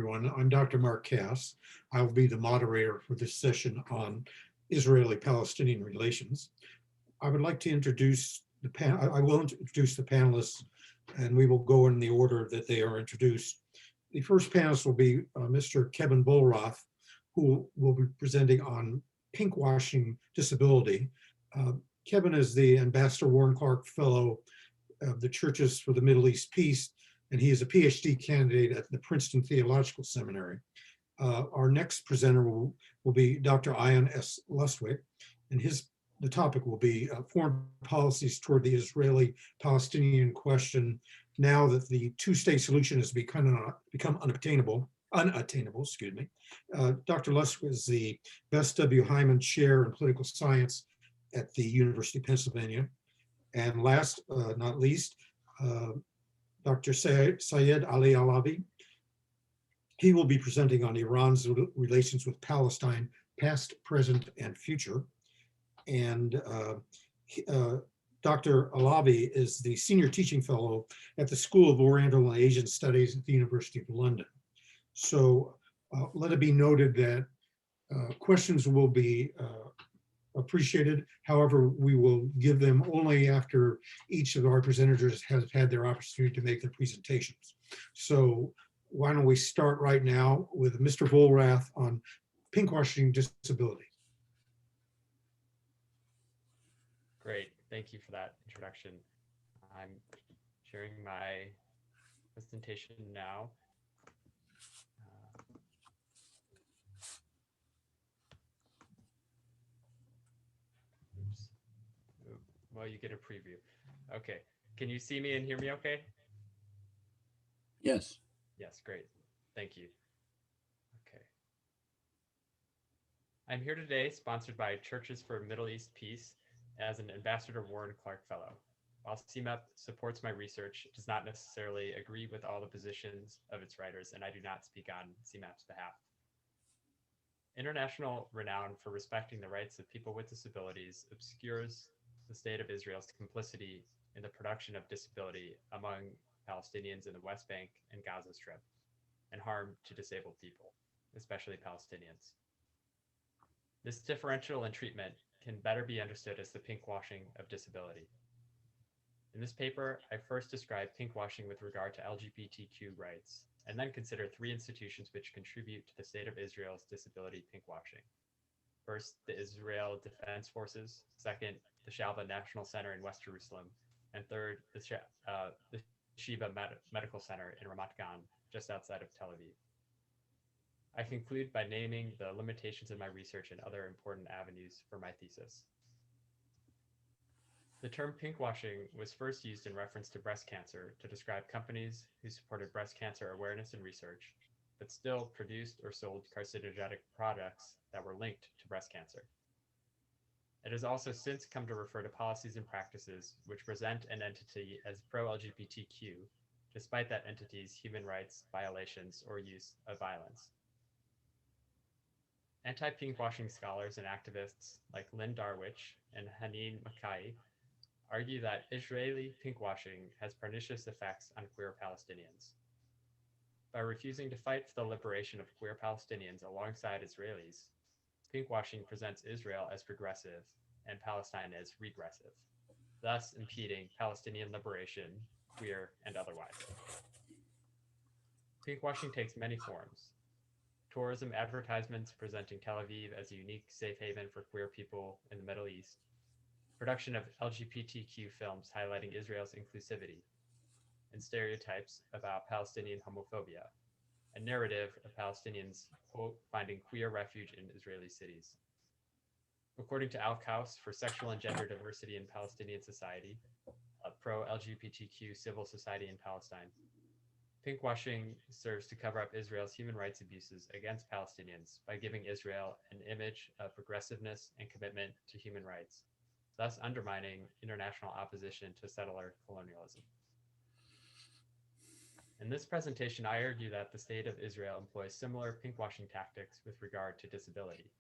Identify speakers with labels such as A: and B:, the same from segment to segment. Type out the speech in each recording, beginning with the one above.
A: everyone. I'm Dr. Mark Kass. I will be the moderator for this session on Israeli-Palestinian relations. I would like to introduce the I will introduce the panelists, and we will go in the order that they are introduced. The first panelist will be Mr. Kevin Vollrath, who will be presenting on Pinkwashing Disability. Kevin is the Ambassador Warren Clark Fellow of the Churches for the Middle East Peace, and he is a PhD candidate at the Princeton Theological Seminary. Our next presenter will be Dr. Ian S. Lustick, and the topic will be foreign policies toward the Israeli-Palestinian question now that the two-state solution has become unattainable. Excuse me. Dr. Lustick is the Bess W. Hyman Chair in Political Science at the University of Pennsylvania. And last not least, Dr. Seyed Ali Alavi. He will be presenting on Iran's relations with Palestine, past, present, and future. And Dr. Alavi is the Senior Teaching Fellow at the School of Oriental and Asian Studies at the University of London. So let it be noted that questions will be appreciated. However, we will give them only after each of our presenters has had their opportunity to make their presentations. So why don't we start right now with Mr. Vollrath on pinkwashing disability.
B: Great, thank you for that introduction. I'm sharing my presentation now. Well, you get a preview. Okay, can you see me and hear me okay?
C: Yes.
B: Yes, great. Thank you. Okay. I'm here today sponsored by Churches for Middle East Peace as an Ambassador Warren Clark Fellow. While CMAP supports my research, it does not necessarily agree with all the positions of its writers, and I do not speak on CMAP's behalf. International renown for respecting the rights of people with disabilities obscures the state of Israel's complicity in the production of disability among Palestinians in the West Bank and Gaza Strip, and harm to disabled people, especially Palestinians. This differential in treatment can better be understood as the pinkwashing of disability. In this paper, I first describe pinkwashing with regard to LGBTQ rights, and then consider three institutions which contribute to the state of Israel's disability pinkwashing. First, the Israel Defense Forces. Second, the Shalva National Center in West Jerusalem. And third, the Sheba Medical Center in Ramat Gan, just outside of Tel Aviv. I conclude by naming the limitations of my research and other important avenues for my thesis. The term pinkwashing was first used in reference to breast cancer to describe companies who supported breast cancer awareness and research, but still produced or sold carcinogenic products that were linked to breast cancer. It has also since come to refer to policies and practices which present an entity as pro-LGBTQ, despite that entity's human rights violations or use of violence. Anti-pinkwashing scholars and activists like Lynn Darwich and Haneen Mackay argue that Israeli pinkwashing has pernicious effects on queer Palestinians. By refusing to fight for the liberation of queer Palestinians alongside Israelis, pinkwashing presents Israel as progressive and Palestine as regressive, thus impeding Palestinian liberation, queer and otherwise. Pinkwashing takes many forms. Tourism advertisements presenting Tel Aviv as a unique safe haven for queer people in the Middle East, production of LGBTQ films highlighting Israel's inclusivity, and stereotypes about Palestinian homophobia, a narrative of Palestinians, quote, finding queer refuge in Israeli cities. According to Kass for Sexual and Gender Diversity in Palestinian Society, a pro-LGBTQ civil society in Palestine, pinkwashing serves to cover up Israel's human rights abuses against Palestinians by giving Israel an image of progressiveness and commitment to human rights, thus undermining international opposition to settler colonialism. In this presentation, I argue that the state of Israel employs similar pinkwashing tactics with regard to disability.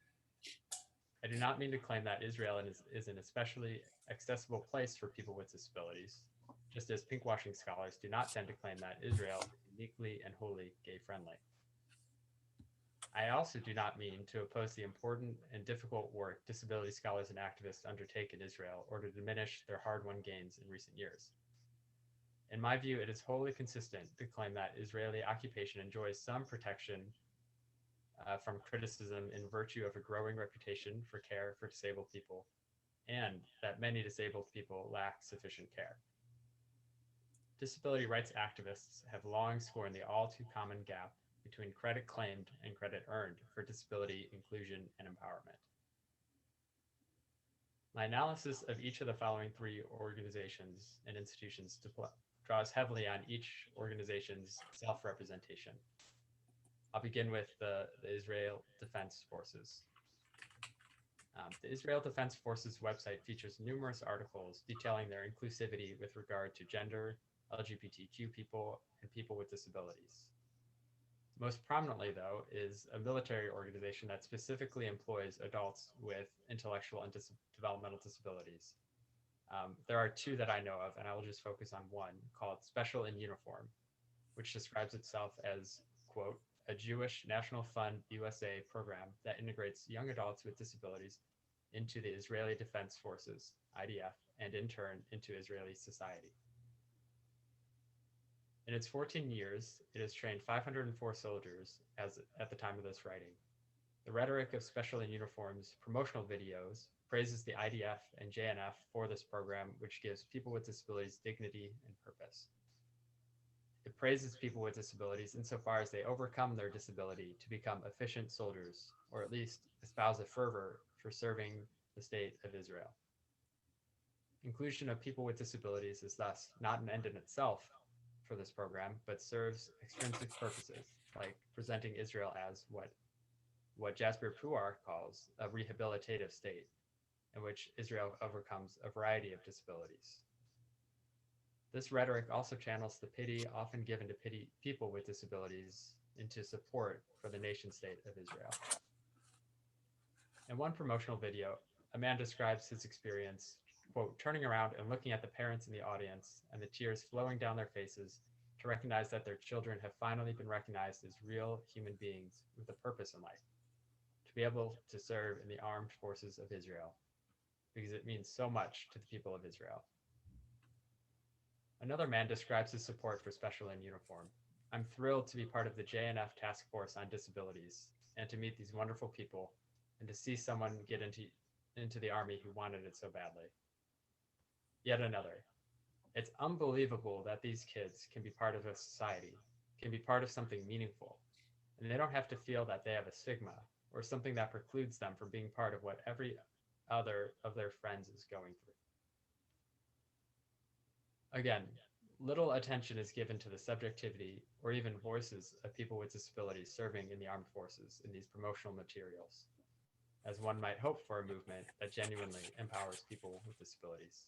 B: I do not mean to claim that Israel is an especially accessible place for people with disabilities, just as pinkwashing scholars do not tend to claim that Israel is uniquely and wholly gay-friendly. I also do not mean to oppose the important and difficult work disability scholars and activists undertake in Israel or to diminish their hard-won gains in recent years. In my view, it is wholly consistent to claim that Israeli occupation enjoys some protection from criticism in virtue of a growing reputation for care for disabled people, and that many disabled people lack sufficient care. Disability rights activists have long scorned the all too common gap between credit claimed and credit earned for disability inclusion and empowerment. My analysis of each of the following three organizations and institutions draws heavily on each organization's self-representation. I'll begin with the Israel Defense Forces. The Israel Defense Forces website features numerous articles detailing their inclusivity with regard to gender, LGBTQ people, and people with disabilities. Most prominently, though, is a military organization that specifically employs adults with intellectual and developmental disabilities. There are two that I know of, and I will just focus on one, called Special in Uniform, which describes itself as, quote, a Jewish National Fund USA program that integrates young adults with disabilities into the Israeli Defense Forces, IDF, and in turn into Israeli society. In its 14 years, it has trained 504 soldiers at the time of this writing. The rhetoric of Special in Uniform's promotional videos praises the IDF and JNF for this program, which gives people with disabilities dignity and purpose. It praises people with disabilities insofar as they overcome their disability to become efficient soldiers, or at least espouse a fervor for serving the state of Israel. Inclusion of people with disabilities is thus not an end in itself for this program, but serves extrinsic purposes, like presenting Israel as what Jasper Puar calls a rehabilitative state, in which Israel overcomes a variety of disabilities. This rhetoric also channels the pity often given to people with disabilities into support for the nation state of Israel. In one promotional video, a man describes his experience, quote, turning around and looking at the parents in the audience and the tears flowing down their faces to recognize that their children have finally been recognized as real human beings with a purpose in life, to be able to serve in the armed forces of Israel, because it means so much to the people of Israel. Another man describes his support for Special in Uniform. I'm thrilled to be part of the JNF Task Force on Disabilities and to meet these wonderful people and to see someone get into the Army who wanted it so badly. Yet another. It's unbelievable that these kids can be part of a society, can be part of something meaningful, and they don't have to feel that they have a stigma or something that precludes them from being part of what every other of their friends is going through. Again, little attention is given to the subjectivity or even voices of people with disabilities serving in the armed forces in these promotional materials, as one might hope for a movement that genuinely empowers people with disabilities.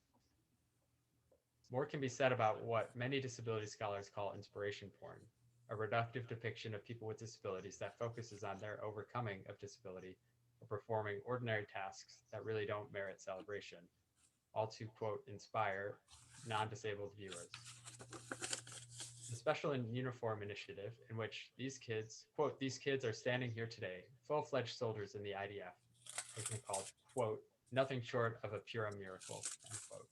B: More can be said about what many disability scholars call inspiration porn, a reductive depiction of people with disabilities that focuses on their overcoming of disability or performing ordinary tasks that really don't merit celebration, all to, quote, inspire non-disabled viewers. The Special in Uniform initiative, in which these kids, quote, these kids are standing here today, full-fledged soldiers in the IDF, has been called, quote, nothing short of a pure miracle, end quote.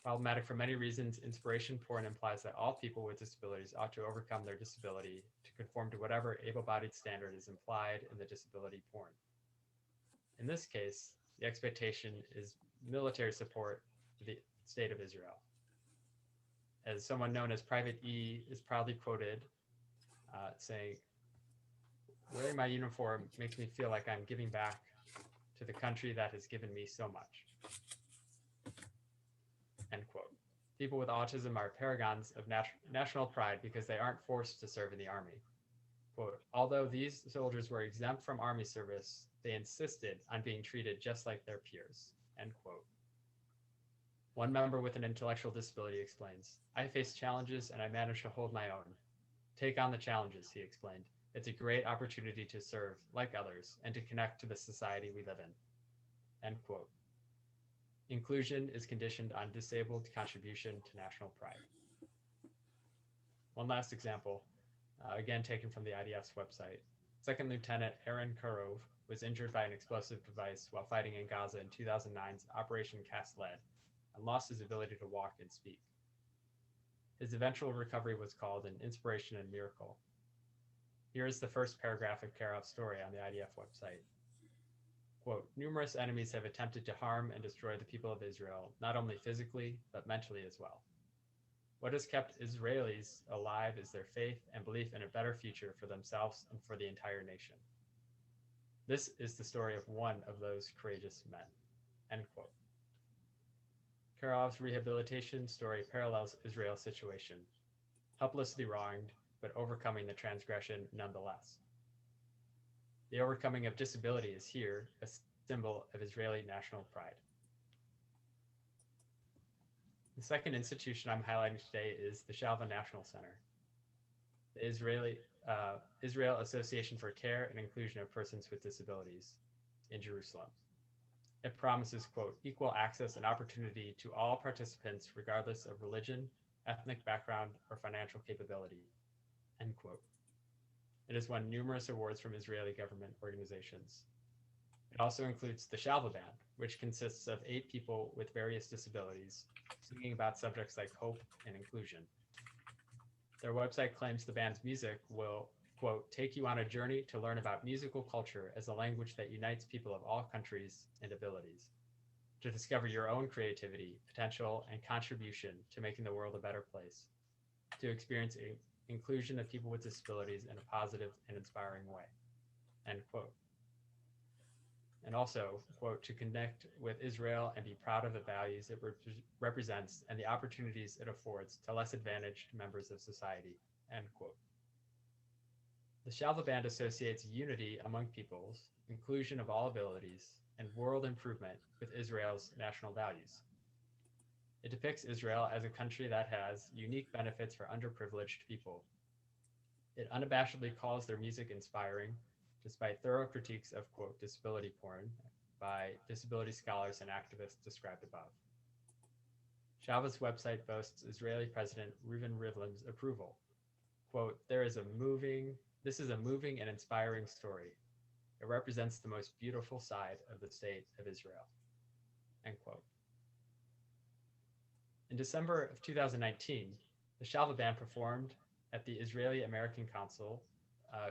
B: Problematic for many reasons, inspiration porn implies that all people with disabilities ought to overcome their disability to conform to whatever able-bodied standard is implied in the disability porn. In this case, the expectation is military support for the state of Israel. As someone known as Private E is proudly quoted saying, wearing my uniform makes me feel like I'm giving back to the country that has given me so much. End quote. People with autism are paragons of national pride because they aren't forced to serve in the army. Quote, although these soldiers were exempt from army service, they insisted on being treated just like their peers. End quote. One member with an intellectual disability explains, I face challenges and I manage to hold my own. Take on the challenges, he explained. It's a great opportunity to serve, like others, and to connect to the society we live in. End quote. Inclusion is conditioned on disabled contribution to national pride. One last example, again taken from the IDF's website. Second Lieutenant Aaron Karov was injured by an explosive device while fighting in Gaza in 2009's Operation Kass and lost his ability to walk and speak. His eventual recovery was called an inspiration and miracle. Here is the first paragraph of Karov's story on the IDF website. Quote, numerous enemies have attempted to harm and destroy the people of Israel, not only physically, but mentally as well. What has kept Israelis alive is their faith and belief in a better future for themselves and for the entire nation. This is the story of one of those courageous men, end quote. Karov's rehabilitation story parallels Israel's situation, helplessly wronged, but overcoming the transgression nonetheless. The overcoming of disability is here a symbol of Israeli national pride. The second institution I'm highlighting today is the Shalva National Center, the Israel Association for Care and Inclusion of Persons with Disabilities in Jerusalem. It promises, quote, equal access and opportunity to all participants regardless of religion, ethnic background, or financial capability, end quote. It has won numerous awards from Israeli government organizations. It also includes the Shalva Band, which consists of 8 people with various disabilities, singing about subjects like hope and inclusion. Their website claims the band's music will, quote, take you on a journey to learn about musical culture as a language that unites people of all countries and abilities, to discover your own creativity, potential, and contribution to making the world a better place, to experience inclusion of people with disabilities in a positive and inspiring way, end quote. And also, quote, to connect with Israel and be proud of the values it represents and the opportunities it affords to less advantaged members of society, end quote. The Shalva Band associates unity among peoples, inclusion of all abilities, and world improvement with Israel's national values. It depicts Israel as a country that has unique benefits for underprivileged people. It unabashedly calls their music inspiring, despite thorough critiques of, quote, disability porn by disability scholars and activists described above. Shalva's website boasts Israeli President Reuven Rivlin's approval. Quote, this is a moving and inspiring story. It represents the most beautiful side of the state of Israel, end quote. In December of 2019, the Shalva Band performed at the Israeli-American Council,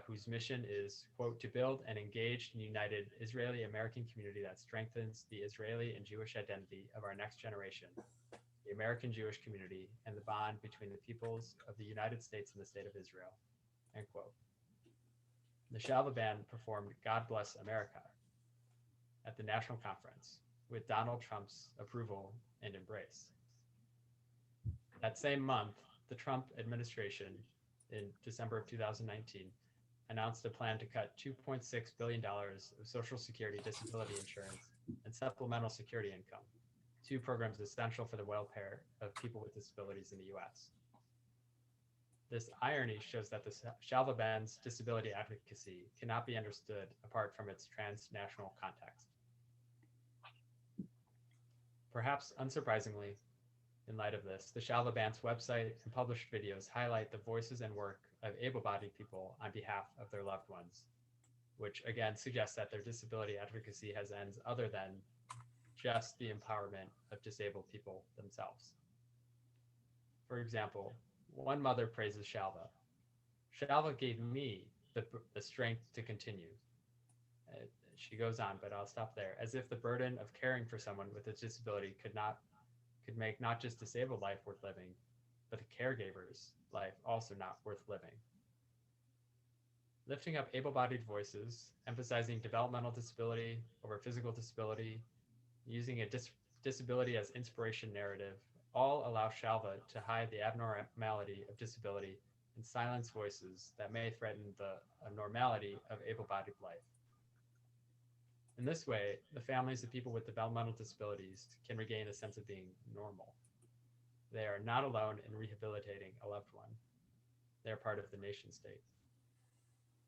B: whose mission is, quote, to build an engaged and united Israeli-American community that strengthens the Israeli and Jewish identity of our next generation, the American Jewish community, and the bond between the peoples of the United States and the state of Israel, end quote. The Shalva Band performed God Bless America at the National Conference with Donald Trump's approval and embrace. That same month, the Trump administration in December of 2019 announced a plan to cut $2.6 billion of Social Security disability insurance and supplemental security income, 2 programs essential for the welfare of people with disabilities in the US. This irony shows that the Shalva Band's disability advocacy cannot be understood apart from its transnational context. Perhaps unsurprisingly, in light of this, the Shalva Band's website and published videos highlight the voices and work of able-bodied people on behalf of their loved ones, which again suggests that their disability advocacy has ends other than just the empowerment of disabled people themselves. For example, one mother praises Shalva. Shalva gave me the strength to continue. She goes on, but I'll stop there. As if the burden of caring for someone with a disability could make not just disabled life worth living, but the caregiver's life also not worth living. Lifting up able-bodied voices, emphasizing developmental disability over physical disability, using a disability as inspiration narrative, all allow Shalva to hide the abnormality of disability and silence voices that may threaten the normality of able-bodied life. In this way, the families of people with developmental disabilities can regain a sense of being normal. They are not alone in rehabilitating a loved one. They are part of the nation state.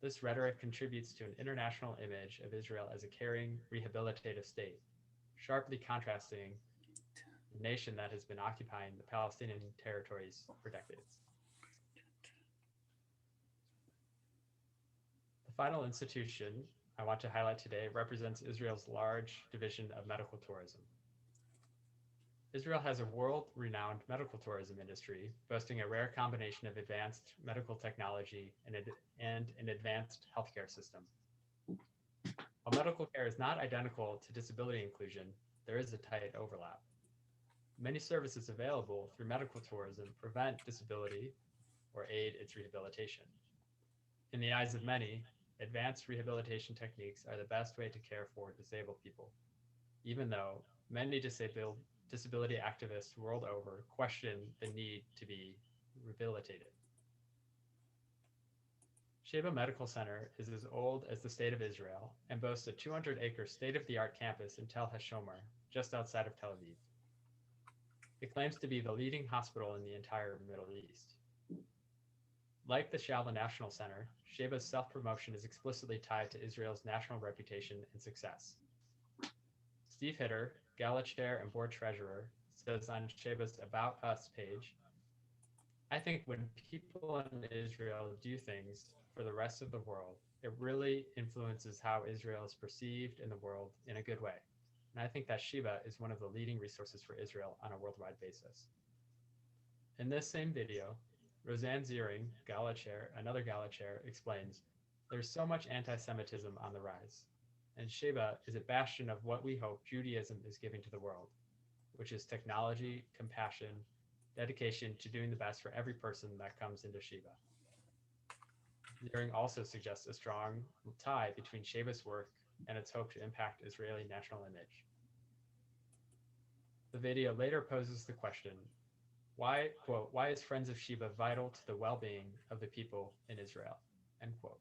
B: This rhetoric contributes to an international image of Israel as a caring, rehabilitative state, sharply contrasting the nation that has been occupying the Palestinian territories for decades. The final institution I want to highlight today represents Israel's large division of medical tourism. Israel has a world-renowned medical tourism industry, boasting a rare combination of advanced medical technology and an advanced healthcare system. While medical care is not identical to disability inclusion, there is a tight overlap. Many services available through medical tourism prevent disability or aid its rehabilitation. In the eyes of many, advanced rehabilitation techniques are the best way to care for disabled people, even though many disability activists world over question the need to be rehabilitated. Sheba Medical Center is as old as the state of Israel and boasts a 200-acre state-of-the-art campus in Tel HaShomer, just outside of Tel Aviv. It claims to be the leading hospital in the entire Middle East. Like the Shalva National Center, Sheba's self-promotion is explicitly tied to Israel's national reputation and success. Steve Hitter, Gala Chair and Board Treasurer, says on Sheba's About Us page, "I think when people in Israel do things for the rest of the world, it really influences how Israel is perceived in the world in a good way. And I think that Sheba is one of the leading resources for Israel on a worldwide basis." In this same video, Roseanne Ziering, another Gala Chair, explains, "There's so much anti-Semitism on the rise, and Sheba is a bastion of what we hope Judaism is giving to the world, which is technology, compassion, dedication to doing the best for every person that comes into Sheba." Ziering also suggests a strong tie between Sheba's work and its hope to impact Israeli national image. The video later poses the question, why, quote, "why is Friends of Sheba vital to the well-being of the people in Israel?" End quote.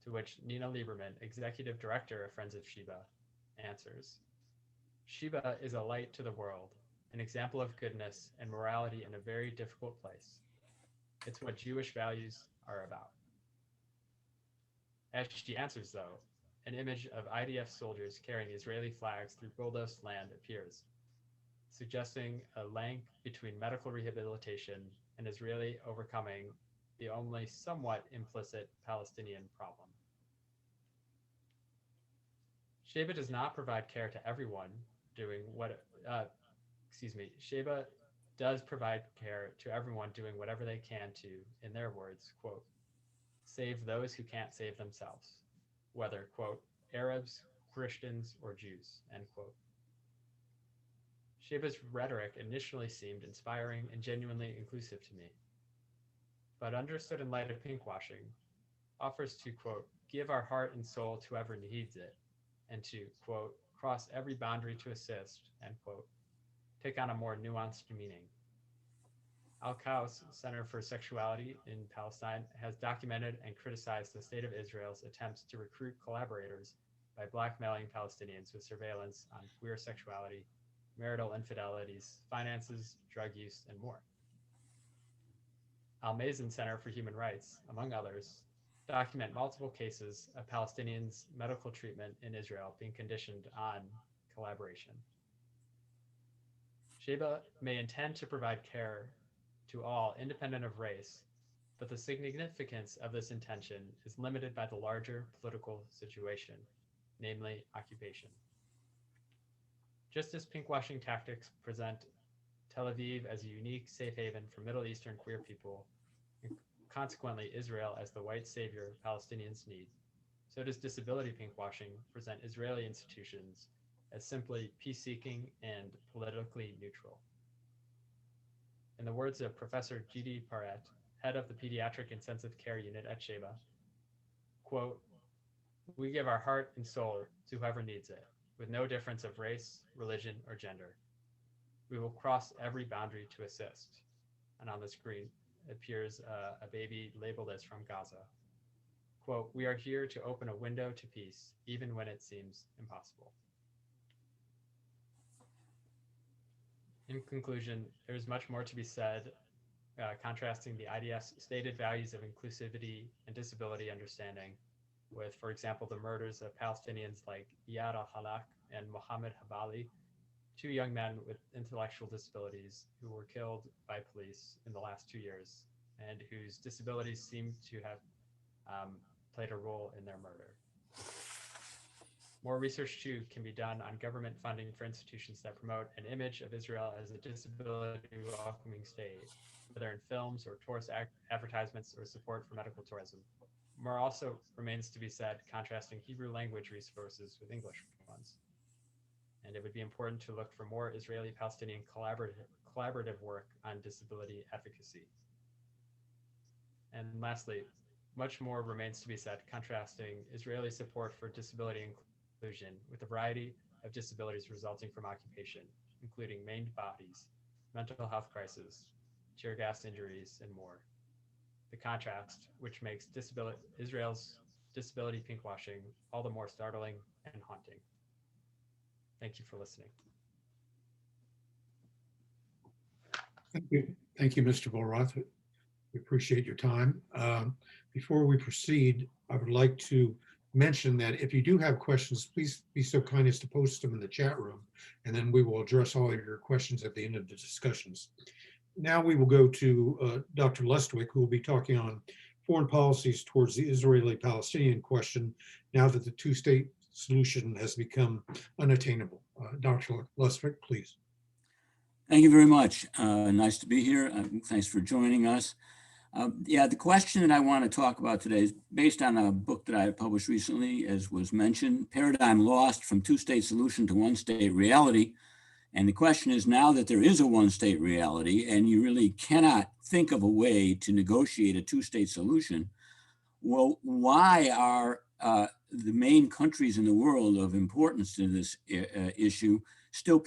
B: To which Nina Lieberman, executive director of Friends of Sheba, answers, "Sheba is a light to the world, an example of goodness and morality in a very difficult place. It's what Jewish values are about." As she answers, though, an image of IDF soldiers carrying Israeli flags through bulldozed land appears, suggesting a link between medical rehabilitation and Israeli overcoming the only somewhat implicit Palestinian problem. Sheba does not provide care to everyone Sheba does provide care to everyone doing whatever they can to, in their words, quote, "save those who can't save themselves, whether, quote, Arabs, Christians, or Jews," end quote. Sheba's rhetoric initially seemed inspiring and genuinely inclusive to me, but understood in light of pinkwashing, offers to, quote, "give our heart and soul to whoever needs it," and to, quote, "cross every boundary to assist," end quote, take on a more nuanced meaning. Al-Kass Center for Sexuality in Palestine has documented and criticized the state of Israel's attempts to recruit collaborators by blackmailing Palestinians with surveillance on queer sexuality, marital infidelities, finances, drug use, and more. Al-Mazin Center for Human Rights, among others, document multiple cases of Palestinians' medical treatment in Israel being conditioned on collaboration. Sheba may intend to provide care to all independent of race, but the significance of this intention is limited by the larger political situation, namely occupation. Just as pinkwashing tactics present Tel Aviv as a unique safe haven for Middle Eastern queer people, and consequently Israel as the white savior Palestinians need, so does disability pinkwashing present Israeli institutions as simply peace-seeking and politically neutral. In the words of Professor G.D. Parrett, head of the Pediatric Intensive Care Unit at Sheba, quote, "we give our heart and soul to whoever needs it, with no difference of race, religion, or gender. We will cross every boundary to assist." And on the screen appears a baby labeled as from Gaza. Quote, "we are here to open a window to peace, even when it seems impossible." In conclusion, there's much more to be said, contrasting the IDF's stated values of inclusivity and disability understanding with, for example, the murders of Palestinians like Iyad al-Halak and Mohammed Habali, two young men with intellectual disabilities who were killed by police in the last 2 years and whose disabilities seem to have played a role in their murder. More research too can be done on government funding for institutions that promote an image of Israel as a disability welcoming state, whether in films or tourist advertisements or support for medical tourism. More also remains to be said contrasting Hebrew language resources with English ones. And it would be important to look for more Israeli-Palestinian collaborative work on disability efficacy. And lastly, much more remains to be said contrasting Israeli support for disability inclusion with a variety of disabilities resulting from occupation, including maimed bodies, mental health crises, tear gas injuries, and more. The contrast, which makes Israel's disability pinkwashing all the more startling and haunting. Thank you for listening.
A: Thank you, Mr. Vollrath. We appreciate your time. Before we proceed, I would like to mention that if you do have questions, please be so kind as to post them in the chat room, and then we will address all of your questions at the end of the discussions. Now we will go to Dr. Lustick, who will be talking on foreign policies towards the Israeli-Palestinian question now that the two-state solution has become unattainable. Dr. Lustick, please.
C: Thank you very much. Nice to be here. Thanks for joining us. Yeah, the question that I want to talk about today is based on a book that I published recently, as was mentioned, Paradigm Lost from Two-State Solution to One-State Reality. And the question is, now that there is a one-state reality and you really cannot think of a way to negotiate a two-state solution, well, why are the main countries in the world of importance to this issue still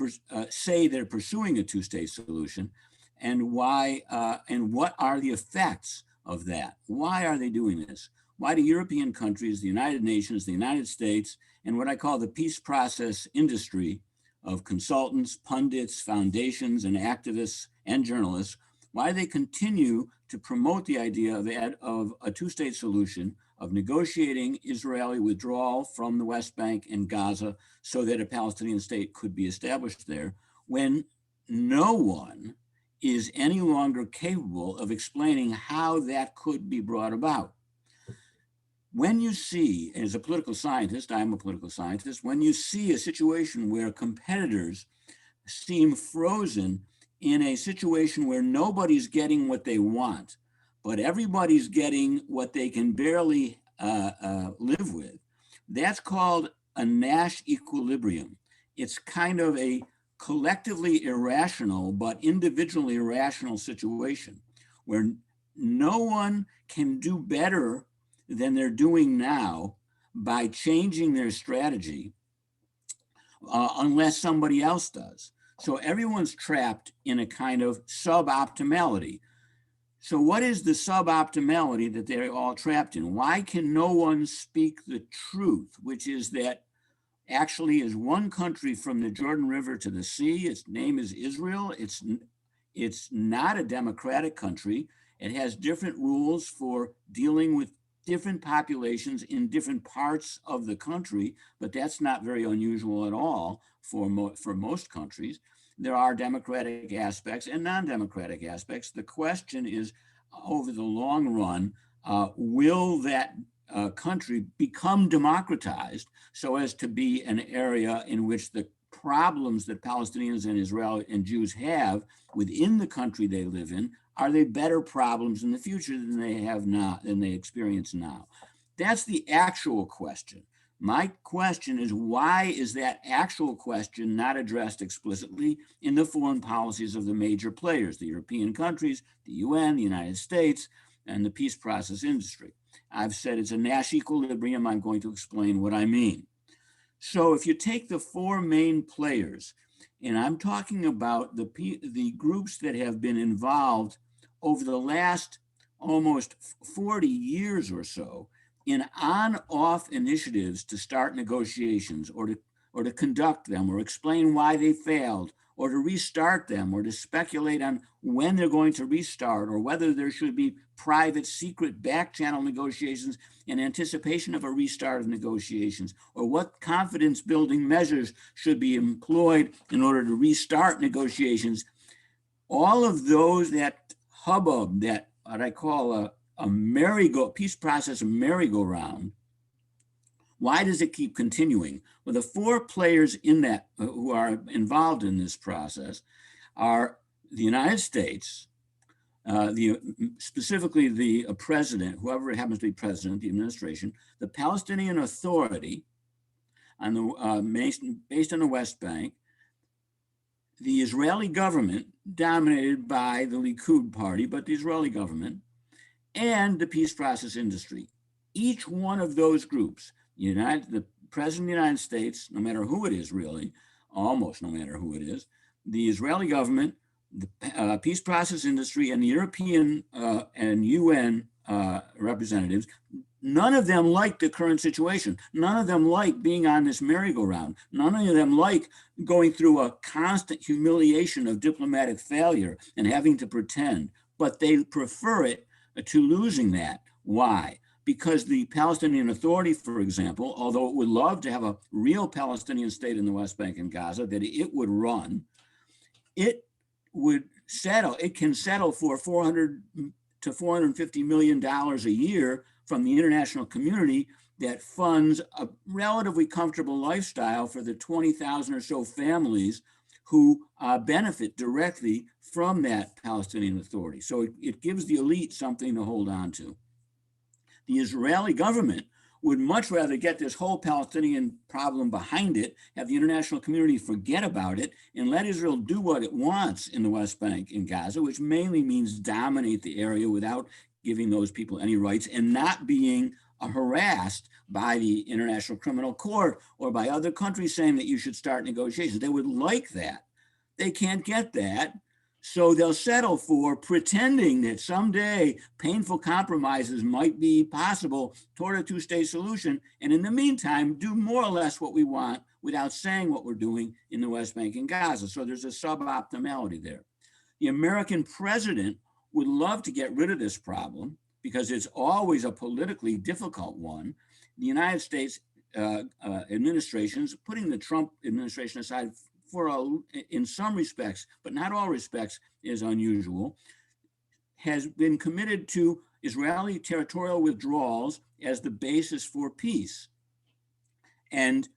C: say they're pursuing a two-state solution? And why, and what are the effects of that? Why are they doing this? Why do European countries, the United Nations, the United States, and what I call the peace process industry of consultants, pundits, foundations, and activists and journalists, why they continue to promote the idea of a two-state solution, of negotiating Israeli withdrawal from the West Bank and Gaza so that a Palestinian state could be established there, when no one is any longer capable of explaining how that could be brought about. When you see, as a political scientist, I'm a political scientist, when you see a situation where competitors seem frozen in a situation where nobody's getting what they want, but everybody's getting what they can barely live with, that's called a Nash equilibrium. It's kind of a collectively irrational, but individually irrational situation where no one can do better than they're doing now by changing their strategy unless somebody else does. So everyone's trapped in a kind of suboptimality. So what is the suboptimality that they're all trapped in? Why can no one speak the truth, which is that actually is one country from the Jordan River to the sea. Its name is Israel. It's not a democratic country. It has different rules for dealing with different populations in different parts of the country, but that's not very unusual at all for most countries. There are democratic aspects and non-democratic aspects. The question is, over the long run, will that country become democratized so as to be an area in which the problems that Palestinians and Israel and Jews have within the country they live in, are they better problems in the future than they have now, than they experience now? That's the actual question. My question is, why is that actual question not addressed explicitly in the foreign policies of the major players, the European countries, the UN, the United States, and the peace process industry? I've said it's a Nash equilibrium. I'm going to explain what I mean. So if you take the four main players, and I'm talking about the groups that have been involved over the last almost 40 years or so in on-off initiatives to start negotiations or to conduct them or explain why they failed or to restart them or to speculate on when they're going to restart or whether there should be private secret back channel negotiations in anticipation of a restart of negotiations, or what confidence building measures should be employed in order to restart negotiations. All of those, that hubbub, that what I call peace process merry-go-round. Why does it keep continuing? Well, the four players in that who are involved in this process are the United States, specifically the president, whoever happens to be president, the administration, the Palestinian Authority, on the based on the West Bank, the Israeli government, dominated by the Likud party, but the Israeli government, and the peace process industry. Each one of those groups, the President of the United States, no matter who it is really, almost no matter who it is, the Israeli government, the peace process industry, and the European and UN representatives, none of them like the current situation. None of them like being on this merry-go-round. None of them like going through a constant humiliation of diplomatic failure and having to pretend, but they prefer it to losing that. Why? Because the Palestinian Authority, for example, although it would love to have a real Palestinian state in the West Bank and Gaza that it would run, it can settle for $400 to $450 million a year from the international community that funds a relatively comfortable lifestyle for the 20,000 or so families who benefit directly from that Palestinian Authority. So it gives the elite something to hold on to. The Israeli government would much rather get this whole Palestinian problem behind it, have the international community forget about it, and let Israel do what it wants in the West Bank and Gaza, which mainly means dominate the area without giving those people any rights and not being harassed by the International Criminal Court or by other countries saying that you should start negotiations. They would like that. They can't get that. So they'll settle for pretending that someday painful compromises might be possible toward a two-state solution. And in the meantime, do more or less what we want without saying what we're doing in the West Bank and Gaza. So there's a suboptimality there. The American president would love to get rid of this problem because it's always a politically difficult one. The United States administrations, putting the Trump administration aside in some respects, but not all respects, is unusual, has been committed to Israeli territorial withdrawals as the basis for peace. And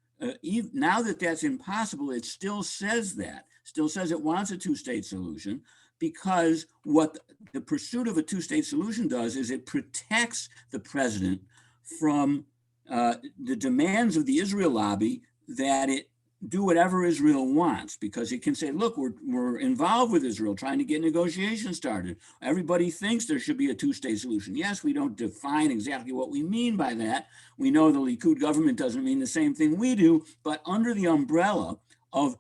C: now that that's impossible, it still says it wants a two-state solution, because what the pursuit of a two-state solution does is it protects the president from the demands of the Israel lobby that it do whatever Israel wants, because it can say, look, we're involved with Israel trying to get negotiations started. Everybody thinks there should be a two-state solution. Yes, we don't define exactly what we mean by that. We know the Likud government doesn't mean the same thing we do, but under the umbrella of,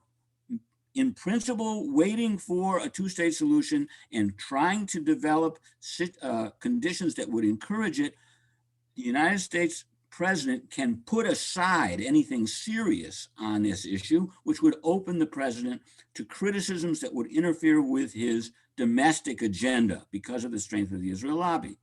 C: in principle, waiting for a two-state solution and trying to develop conditions that would encourage it, the United States president can put aside anything serious on this issue, which would open the president to criticisms that would interfere with his domestic agenda because of the strength of the Israel lobby.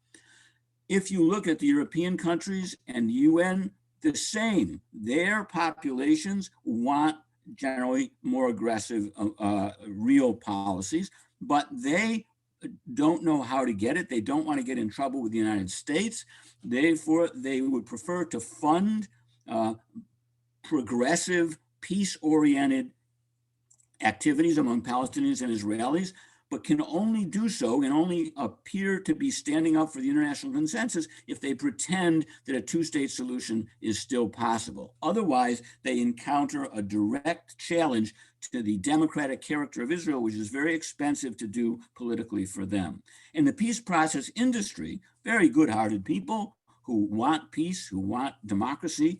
C: If you look at the European countries and the UN, the same. Their populations want generally more aggressive real policies, but they don't know how to get it. They don't want to get in trouble with the United States. Therefore, they would prefer to fund progressive, peace-oriented activities among Palestinians and Israelis, but can only do so and only appear to be standing up for the international consensus if they pretend that a two-state solution is still possible. Otherwise, they encounter a direct challenge to the democratic character of Israel, which is very expensive to do politically for them. And the peace process industry, very good-hearted people who want peace, who want democracy,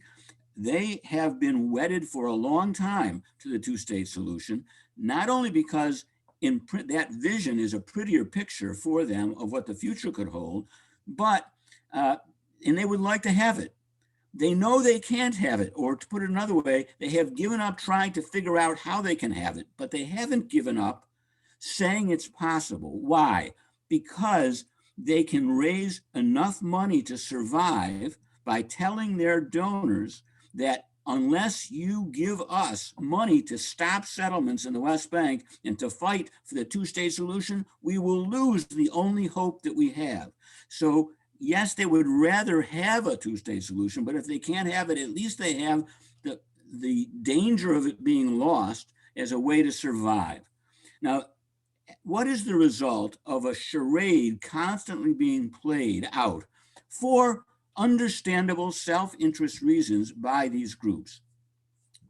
C: they have been wedded for a long time to the two-state solution, not only because that vision is a prettier picture for them of what the future could hold, but, and they would like to have it. They know they can't have it, or to put it another way, they have given up trying to figure out how they can have it, but they haven't given up saying it's possible. Why? Because they can raise enough money to survive by telling their donors that unless you give us money to stop settlements in the West Bank and to fight for the two-state solution, we will lose the only hope that we have. So yes, they would rather have a two-state solution, but if they can't have it, at least they have the danger of it being lost as a way to survive. Now, what is the result of a charade constantly being played out for understandable self-interest reasons by these groups?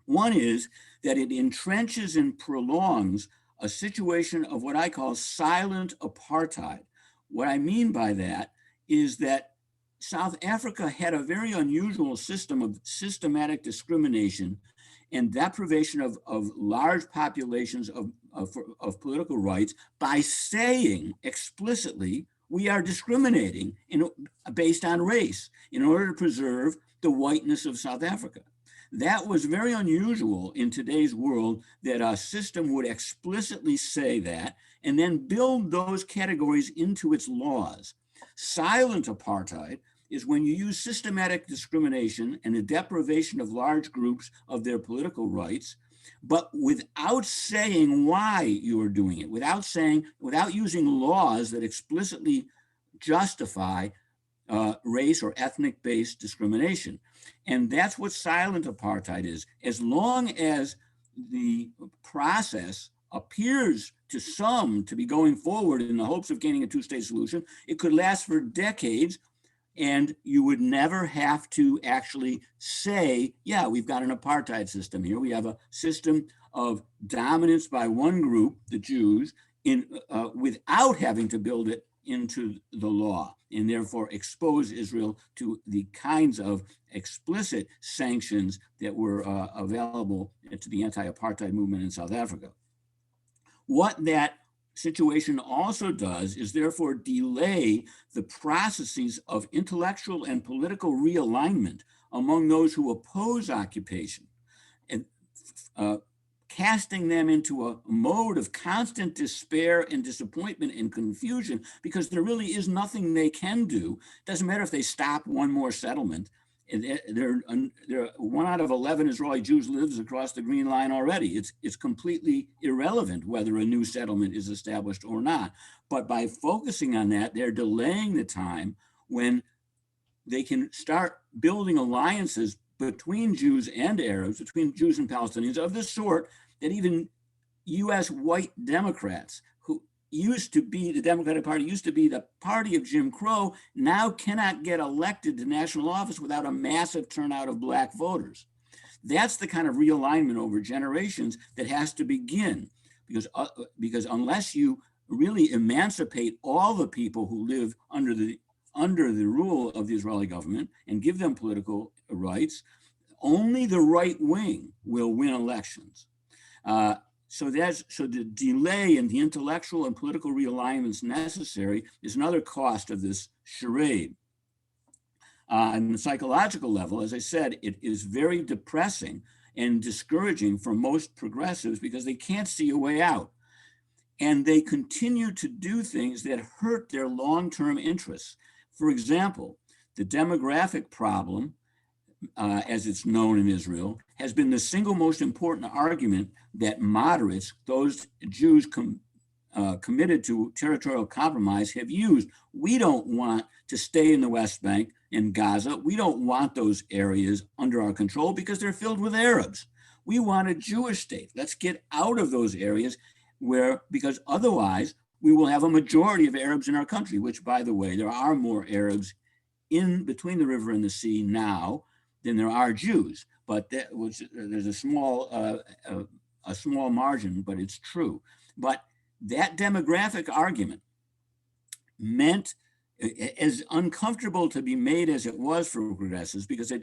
C: One is that it entrenches and prolongs a situation of what I call silent apartheid. What I mean by that is that South Africa had a very unusual system of systematic discrimination and deprivation of large populations of political rights by saying explicitly, we are discriminating based on race in order to preserve the whiteness of South Africa. That was very unusual in today's world, that a system would explicitly say that and then build those categories into its laws. Silent apartheid is when you use systematic discrimination and the deprivation of large groups of their political rights, but without saying why you are doing it, without using laws that explicitly justify race or ethnic-based discrimination. And that's what silent apartheid is. As long as the process appears to some to be going forward in the hopes of gaining a two-state solution, it could last for decades, and you would never have to actually say, yeah, we've got an apartheid system here. We have a system of dominance by one group, the Jews, without having to build it into the law, and therefore expose Israel to the kinds of explicit sanctions that were available to the anti-apartheid movement in South Africa. What that situation also does is therefore delay the processes of intellectual and political realignment among those who oppose occupation, and casting them into a mode of constant despair and disappointment and confusion, because there really is nothing they can do. It doesn't matter if they stop one more settlement. One out of 11 Israeli Jews lives across the Green Line already. It's completely irrelevant whether a new settlement is established or not. But by focusing on that, they're delaying the time when they can start building alliances between Jews and Arabs, between Jews and Palestinians, of the sort that even US white Democrats, who used to be, the Democratic Party used to be the party of Jim Crow, now cannot get elected to national office without a massive turnout of Black voters. That's the kind of realignment over generations that has to begin, because unless you really emancipate all the people who live under the rule of the Israeli government and give them political rights, only the right wing will win elections. So the delay in the intellectual and political realignments necessary is another cost of this charade. On the psychological level, as I said, it is very depressing and discouraging for most progressives because they can't see a way out. And they continue to do things that hurt their long-term interests. For example, the demographic problem, as it's known in Israel, has been the single most important argument that moderates, those Jews committed to territorial compromise, have used. We don't want to stay in the West Bank and Gaza. We don't want those areas under our control because they're filled with Arabs. We want a Jewish state. Let's get out of those areas because otherwise we will have a majority of Arabs in our country, which, by the way, there are more Arabs in between the river and the sea now than there are Jews, but there's a small margin, but it's true. But that demographic argument meant, as uncomfortable to be made as it was for progressives, because it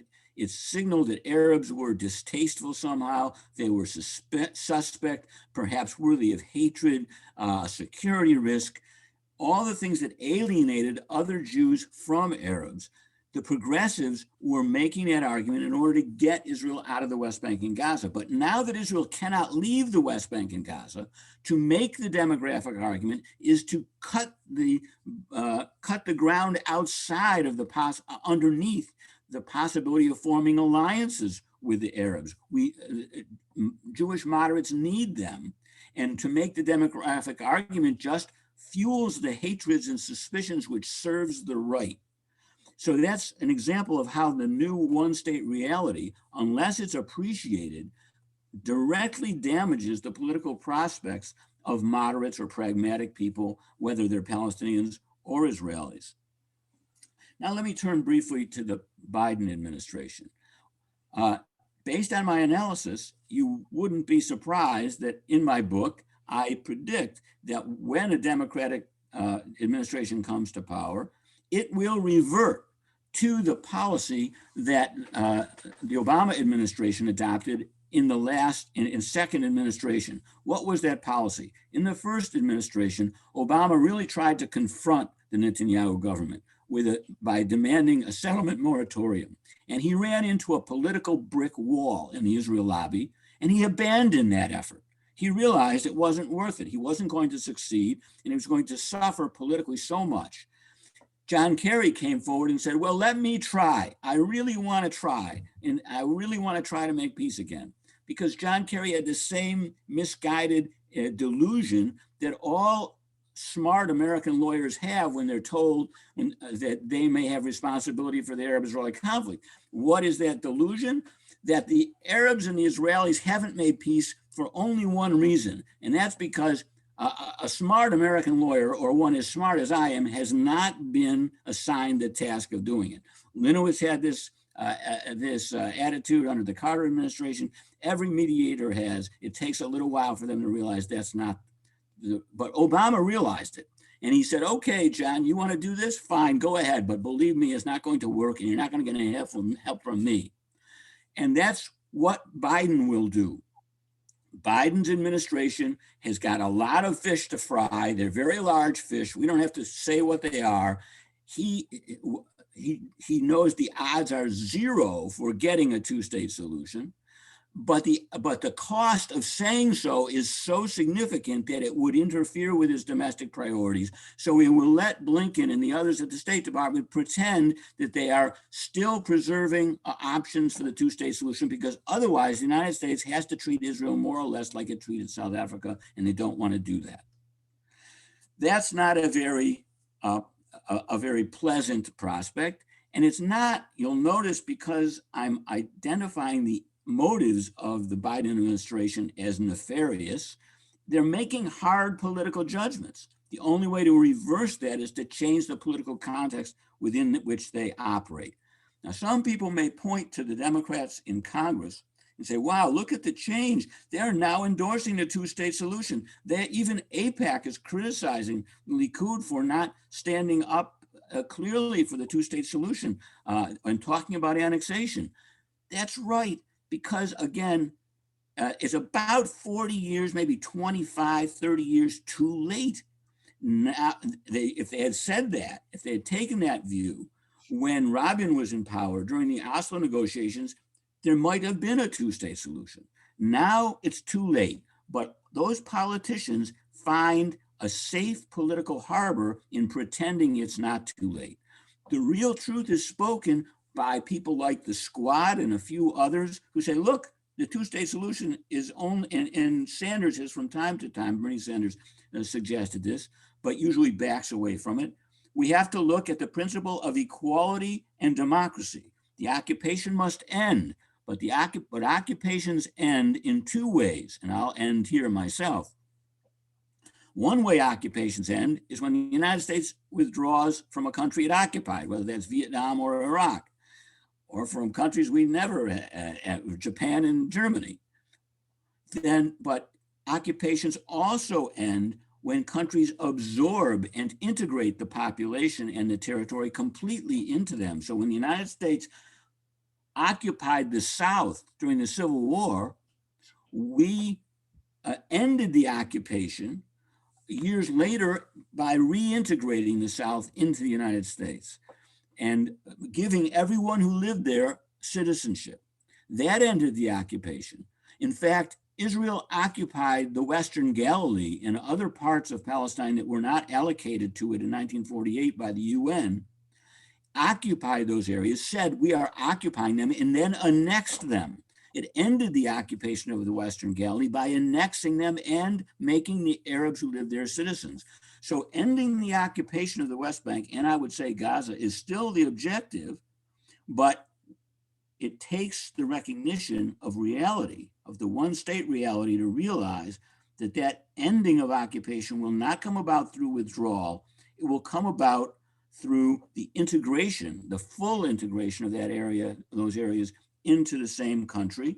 C: signaled that Arabs were distasteful somehow, they were suspect, perhaps worthy of hatred, security risk, all the things that alienated other Jews from Arabs. The progressives were making that argument in order to get Israel out of the West Bank and Gaza. But now that Israel cannot leave the West Bank and Gaza, to make the demographic argument is to cut the ground outside of underneath the possibility of forming alliances with the Arabs. Jewish moderates need them. And to make the demographic argument just fuels the hatreds and suspicions which serves the right. So that's an example of how the new one-state reality, unless it's appreciated, directly damages the political prospects of moderates or pragmatic people, whether they're Palestinians or Israelis. Now, let me turn briefly to the Biden administration. Based on my analysis, you wouldn't be surprised that in my book, I predict that when a Democratic administration comes to power, it will revert to the policy that the Obama administration adopted in the second administration. What was that policy? In the first administration, Obama really tried to confront the Netanyahu government by demanding a settlement moratorium. And he ran into a political brick wall in the Israel lobby, and he abandoned that effort. He realized it wasn't worth it. He wasn't going to succeed, and he was going to suffer politically so much. John Kerry came forward and said, well, let me try. I really want to try. And I really want to try to make peace again. Because John Kerry had the same misguided delusion that all smart American lawyers have when they're told that they may have responsibility for the Arab-Israeli conflict. What is that delusion? That the Arabs and the Israelis haven't made peace for only one reason, and that's because a smart American lawyer, or one as smart as I am, has not been assigned the task of doing it. Linowitz had this attitude under the Carter administration. Every mediator has. It takes a little while for them to realize that's not. But Obama realized it. And he said, okay, John, you want to do this? Fine, go ahead. But believe me, it's not going to work, and you're not going to get any help from me. And that's what Biden will do. Biden's administration has got a lot of fish to fry. They're very large fish. We don't have to say what they are. He knows the odds are zero for getting a two-state solution, but the cost of saying so is so significant that it would interfere with his domestic priorities. So he will let Blinken and the others at the State Department pretend that they are still preserving options for the two-state solution, because otherwise the United States has to treat Israel more or less like it treated South Africa, and they don't want to do that. That's not a very pleasant prospect, and it's not, you'll notice, because I'm identifying the motives of the Biden administration as nefarious. They're making hard political judgments. The only way to reverse that is to change the political context within which they operate. Now, some people may point to the Democrats in Congress and say, wow, look at the change. They're now endorsing the two-state solution. Even AIPAC is criticizing the Likud for not standing up clearly for the two-state solution and talking about annexation. That's right. Because again, it's about 40 years, maybe 25, 30 years too late. Now, if they had said that, if they had taken that view when Rabin was in power during the Oslo negotiations, there might have been a two-state solution. Now it's too late, but those politicians find a safe political harbor in pretending it's not too late. The real truth is spoken by people like the Squad and a few others who say, look, the two-state solution is only, and Sanders has from time to time, Bernie Sanders suggested this, but usually backs away from it. We have to look at the principle of equality and democracy. The occupation must end, but occupations end in two ways, and I'll end here myself. One way occupations end is when the United States withdraws from a country it occupied, whether that's Vietnam or Iraq, or from countries we never had, Japan and Germany. But occupations also end when countries absorb and integrate the population and the territory completely into them. So when the United States occupied the South during the Civil War, we ended the occupation years later by reintegrating the South into the United States and giving everyone who lived there citizenship. That ended the occupation. In fact, Israel occupied the Western Galilee and other parts of Palestine that were not allocated to it in 1948 by the UN, occupied those areas, said we are occupying them, and then annexed them. It ended the occupation of the Western Galilee by annexing them and making the Arabs who live there citizens. So ending the occupation of the West Bank, and I would say Gaza, is still the objective, but it takes the recognition of reality, of the one-state reality, to realize that that ending of occupation will not come about through withdrawal. It will come about through the integration, the full integration of that area, those areas, into the same country.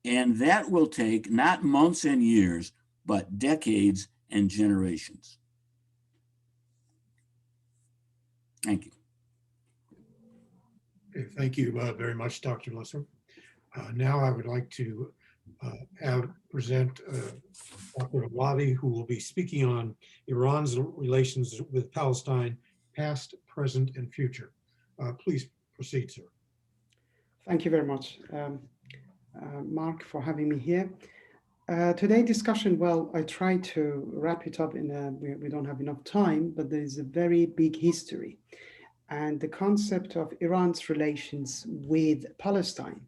C: And that will take not months and years, but decades and generations. Thank you.
A: Okay, thank you very much, Dr. Lesser. Now I would like to present Dr. Alavi, who will be speaking on Iran's relations with Palestine, past, present, and future. Please proceed, sir.
D: Thank you very much, Mark, for having me here. Today's discussion, well, I try to wrap it up we don't have enough time, but there is a very big history. And the concept of Iran's relations with Palestine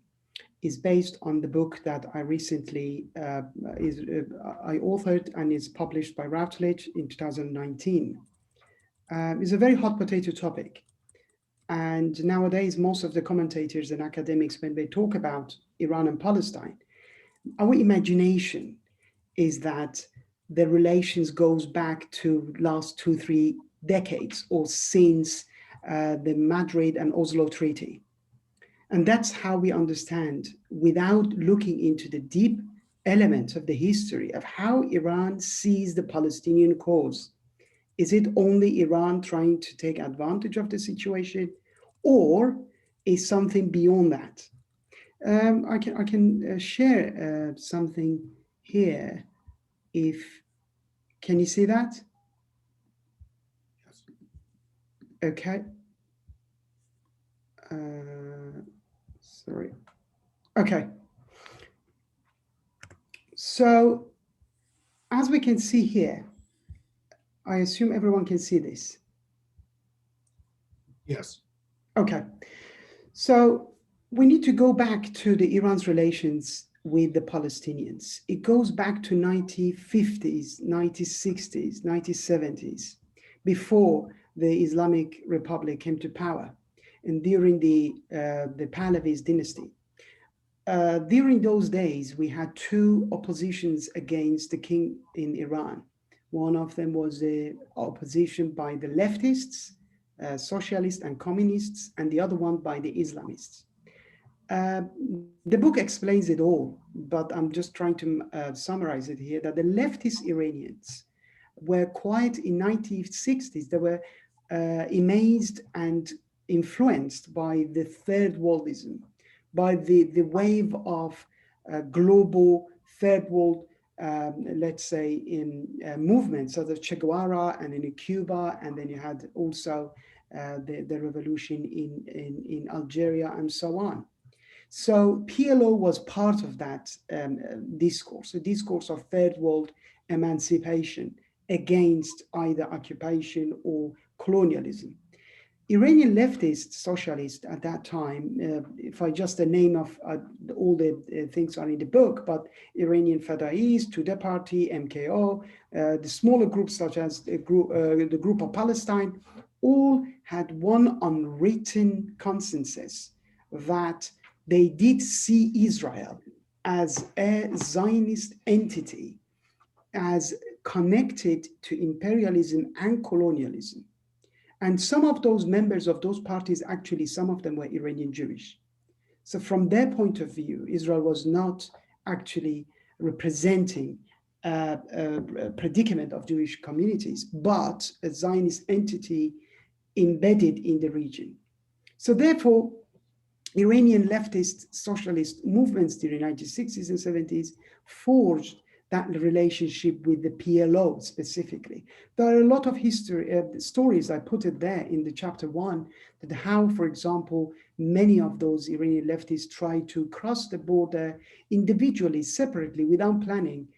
D: is based on the book that I recently I authored and is published by Routledge in 2019. It's a very hot potato topic. And nowadays, most of the commentators and academics, when they talk about Iran and Palestine, our imagination is that the relations goes back to last 2-3 decades or since the Madrid and Oslo Treaty. And that's how we understand, without looking into the deep elements of the history of how Iran sees the Palestinian cause. Is it only Iran trying to take advantage of the situation, or is something beyond that? I can share something here. Can you see that?
A: Yes.
D: Okay. Sorry. Okay. So as we can see here, I assume everyone can see this.
A: Yes.
D: Okay. So we need to go back to Iran's relations with the Palestinians. It goes back to 1950s, 1960s, 1970s, before the Islamic Republic came to power, and during the Pahlavi dynasty. During those days, we had two oppositions against the king in Iran. One of them was the opposition by the leftists, socialists and communists, and the other one by the Islamists. The book explains it all, but I'm just trying to summarize it here, that the leftist Iranians were quite, in 1960s, they were amazed and influenced by the third worldism, by the wave of global third world, let's say, in movements such as Che Guevara and in Cuba, and then you had also the revolution in Algeria and so on. So PLO was part of that discourse, a discourse of third world emancipation against either occupation or colonialism. Iranian leftist socialists at that time, if I just the name of all the things are in the book, but Iranian Fedaists, Tudeh Party, MKO, the smaller groups such as the group of Palestine, all had one unwritten consensus that they did see Israel as a Zionist entity, as connected to imperialism and colonialism. And some of those members of those parties, actually, some of them were Iranian Jewish. So from their point of view, Israel was not actually representing a predicament of Jewish communities, but a Zionist entity embedded in the region. So therefore, Iranian leftist socialist movements during the 1960s and 70s forged that relationship with the PLO specifically. There are a lot of stories, I put it there in the chapter 1, that how, for example, many of those Iranian leftists tried to cross the border individually, separately, without planning.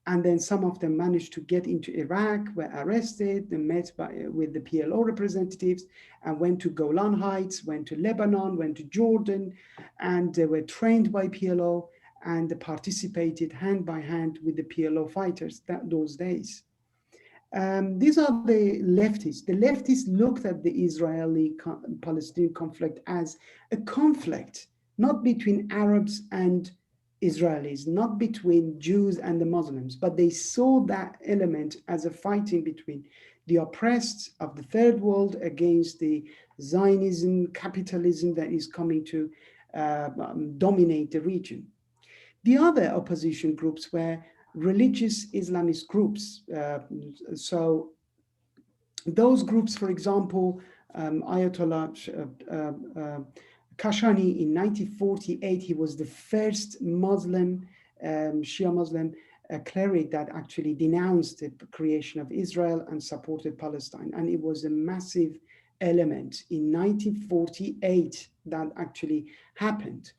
D: And then some of them managed to get into Iraq, were arrested, and met with the PLO representatives, and went to Golan Heights, went to Lebanon, went to Jordan, and they were trained by PLO. and participated hand by hand with the PLO fighters those days. These are the leftists. The leftists looked at the Israeli-Palestinian conflict as a conflict, not between Arabs and Israelis, not between Jews and the Muslims, but they saw that element as a fighting between the oppressed of the third world against the Zionism, capitalism that is coming to dominate the region. The other opposition groups were religious Islamist groups. So those groups, for example, Ayatollah Kashani in 1948, he was the first Muslim, Shia Muslim cleric that actually denounced the creation of Israel and supported Palestine. And it was a massive element in 1948 that actually happened.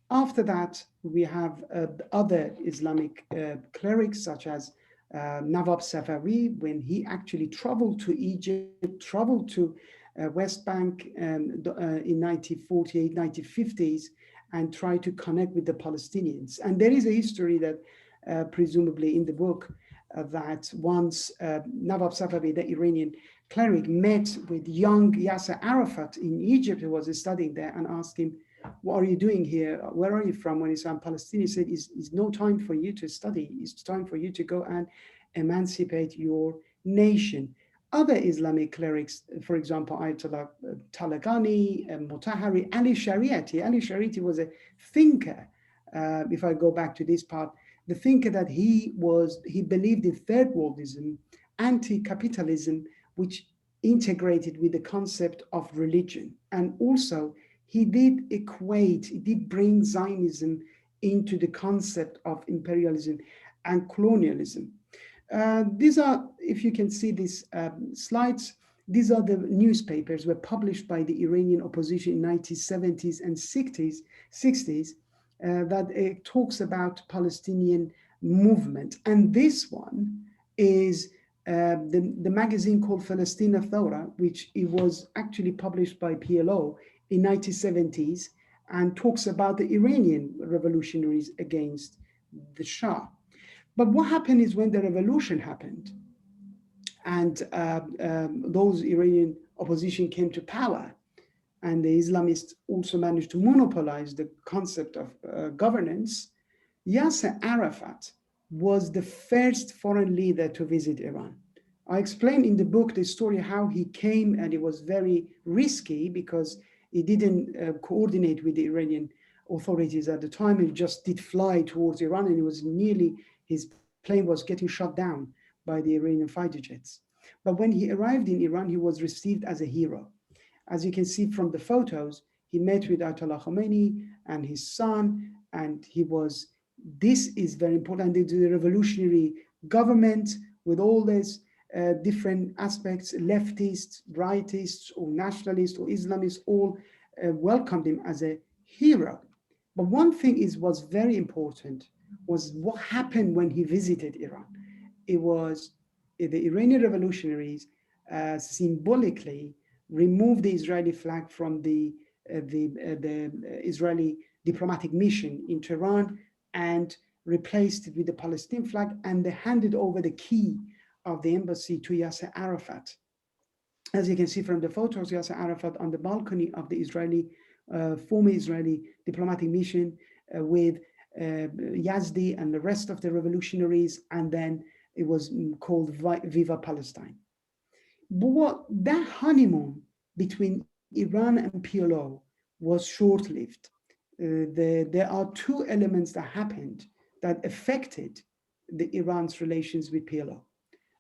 D: After that, we have other Islamic clerics such as Nawab Safawi, when he actually traveled to Egypt, traveled to West Bank in 1948, 1950s, and tried to connect with the Palestinians. And there is a history that presumably in the book that once Nawab Safawi, the Iranian cleric, met with young Yasser Arafat in Egypt, who was studying there, and asked him, "What are you doing here? Where are you from?" When he said, "I'm Palestinian," he said, it's no time for you to study. It's time for you to go and emancipate your nation. Other Islamic clerics, for example, Ayatollah Talaqani, Mutahari, Ali Shariati. Ali Shariati was a thinker. If I go back to this part, the thinker that he believed in third worldism, anti-capitalism, which integrated with the concept of religion. And also, he did bring Zionism into the concept of imperialism and colonialism. These are, if you can see these slides, these are the newspapers were published by the Iranian opposition in 1970s and 60s that talks about Palestinian movement. And this one is the magazine called Palestina Thawra, which it was actually published by PLO in 1970s and talks about the Iranian revolutionaries against the Shah. But what happened is when the revolution happened and those Iranian opposition came to power, and the Islamists also managed to monopolize the concept of governance, Yasser Arafat was the first foreign leader to visit Iran. I explain in the book the story how he came, and it was very risky because he didn't coordinate with the Iranian authorities at the time. He just did fly towards Iran, and it was nearly, his plane was getting shot down by the Iranian fighter jets. But when he arrived in Iran, he was received as a hero. As you can see from the photos, he met with Ayatollah Khomeini and his son, and this is very important. The revolutionary government with all these different aspects, leftists, rightists, or nationalists, or Islamists, all welcomed him as a hero. But one thing was very important was what happened when he visited Iran. It was the Iranian revolutionaries symbolically removed the Israeli flag from the Israeli diplomatic mission in Tehran and replaced it with the Palestinian flag, and they handed over the key of the embassy to Yasser Arafat. As you can see from the photos, Yasser Arafat on the balcony of the former Israeli diplomatic mission with Yazdi and the rest of the revolutionaries, and then it was called Viva Palestine. But that honeymoon between Iran and PLO was short-lived. There are two elements that happened that affected Iran's relations with PLO.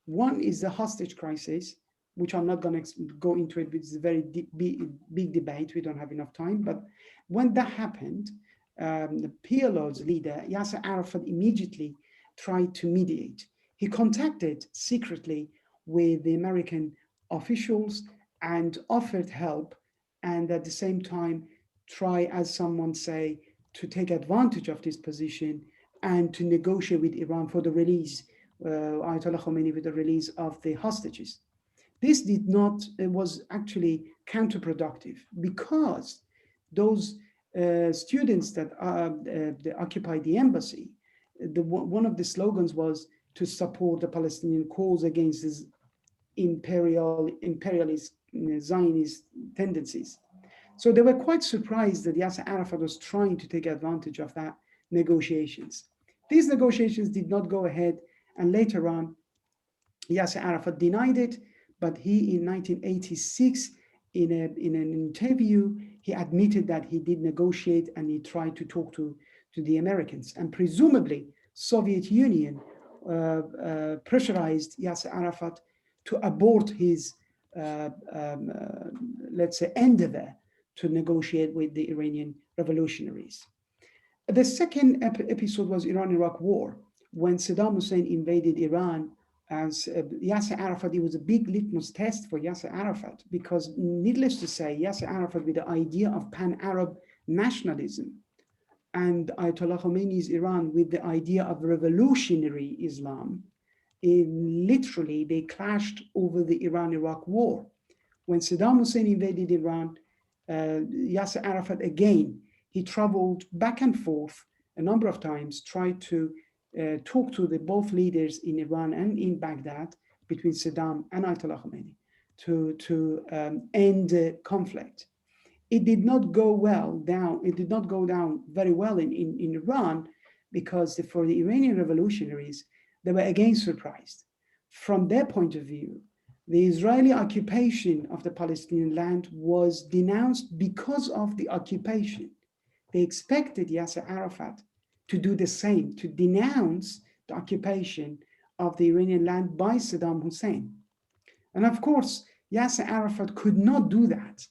D: One is the hostage crisis, which I'm not going to go into it, it's a very big debate. We don't have enough time. But when that happened, the PLO's leader, Yasser Arafat, immediately tried to mediate. He contacted secretly with the American officials and offered help, and at the same time try, as someone say, to take advantage of this position and to negotiate with Iran for the release, Ayatollah Khomeini, with the release of the hostages. This was actually counterproductive because those students that occupied the embassy, one of the slogans was to support the Palestinian cause against this imperialist Zionist tendencies. So they were quite surprised that Yasser Arafat was trying to take advantage of that negotiations. These negotiations did not go ahead, and later on, Yasser Arafat denied it, but he, in 1986, in an interview, he admitted that he did negotiate and he tried to talk to the Americans. And presumably, Soviet Union pressurized Yasser Arafat to abort his, let's say, endeavor to negotiate with the Iranian revolutionaries. The second episode was Iran-Iraq war, when Saddam Hussein invaded Iran. As Yasser Arafat, it was a big litmus test for Yasser Arafat, because needless to say, Yasser Arafat, with the idea of pan-Arab nationalism, and Ayatollah Khomeini's Iran with the idea of revolutionary Islam, literally they clashed over the Iran-Iraq war. When Saddam Hussein invaded Iran, Yasser Arafat again, he traveled back and forth a number of times, tried to talk to both leaders in Iran and in Baghdad, between Saddam and Ayatollah Khomeini, to end the conflict. It did not go down. It did not go down very well in Iran, because for the Iranian revolutionaries, they were again surprised. From their point of view, the Israeli occupation of the Palestinian land was denounced because of the occupation. They expected Yasser Arafat to do the same, to denounce the occupation of the Iranian land by Saddam Hussein. And of course, Yasser Arafat could not do that,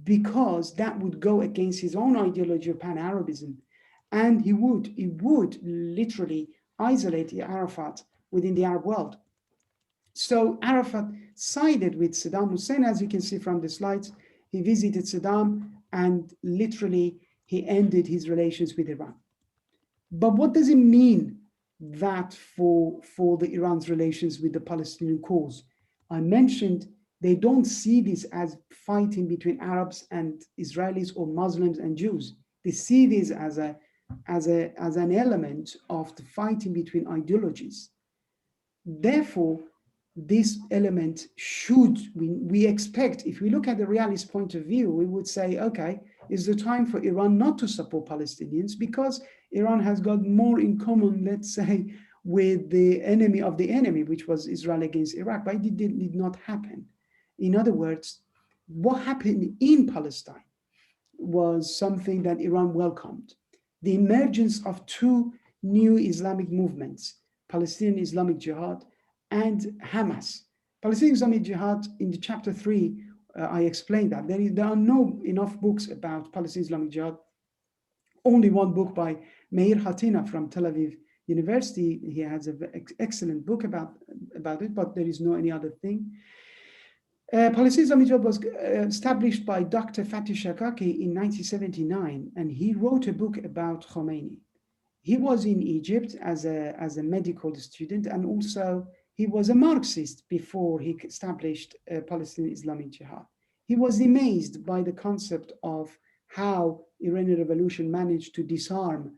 D: because that would go against his own ideology of pan-Arabism. And he would literally isolate Arafat within the Arab world. So Arafat sided with Saddam Hussein. As you can see from the slides, he visited Saddam and literally he ended his relations with Iran. But what does it mean that for the Iran's relations with the Palestinian cause? I mentioned they don't see this as fighting between Arabs and Israelis or Muslims and Jews. They see this as an element of the fighting between ideologies. Therefore, this element we expect, if we look at the realist point of view, we would say, okay, it's the time for Iran not to support Palestinians, because Iran has got more in common, let's say, with the enemy of the enemy, which was Israel against Iraq, but it did not happen. In other words, what happened in Palestine was something that Iran welcomed. The emergence of two new Islamic movements, Palestinian Islamic Jihad and Hamas. Palestinian Islamic Jihad, in the chapter 3, I explained that. There are no enough books about Palestinian Islamic Jihad. Only one book by Meir Hatina from Tel Aviv University. He has an excellent book about it, but there is no any other thing. Palestinian Islamic Jihad was established by Dr. Fatih Shakaki in 1979, and he wrote a book about Khomeini. He was in Egypt as a medical student, and also he was a Marxist before he established Palestinian Islamic Jihad. He was amazed by the concept of how Iranian revolution managed to disarm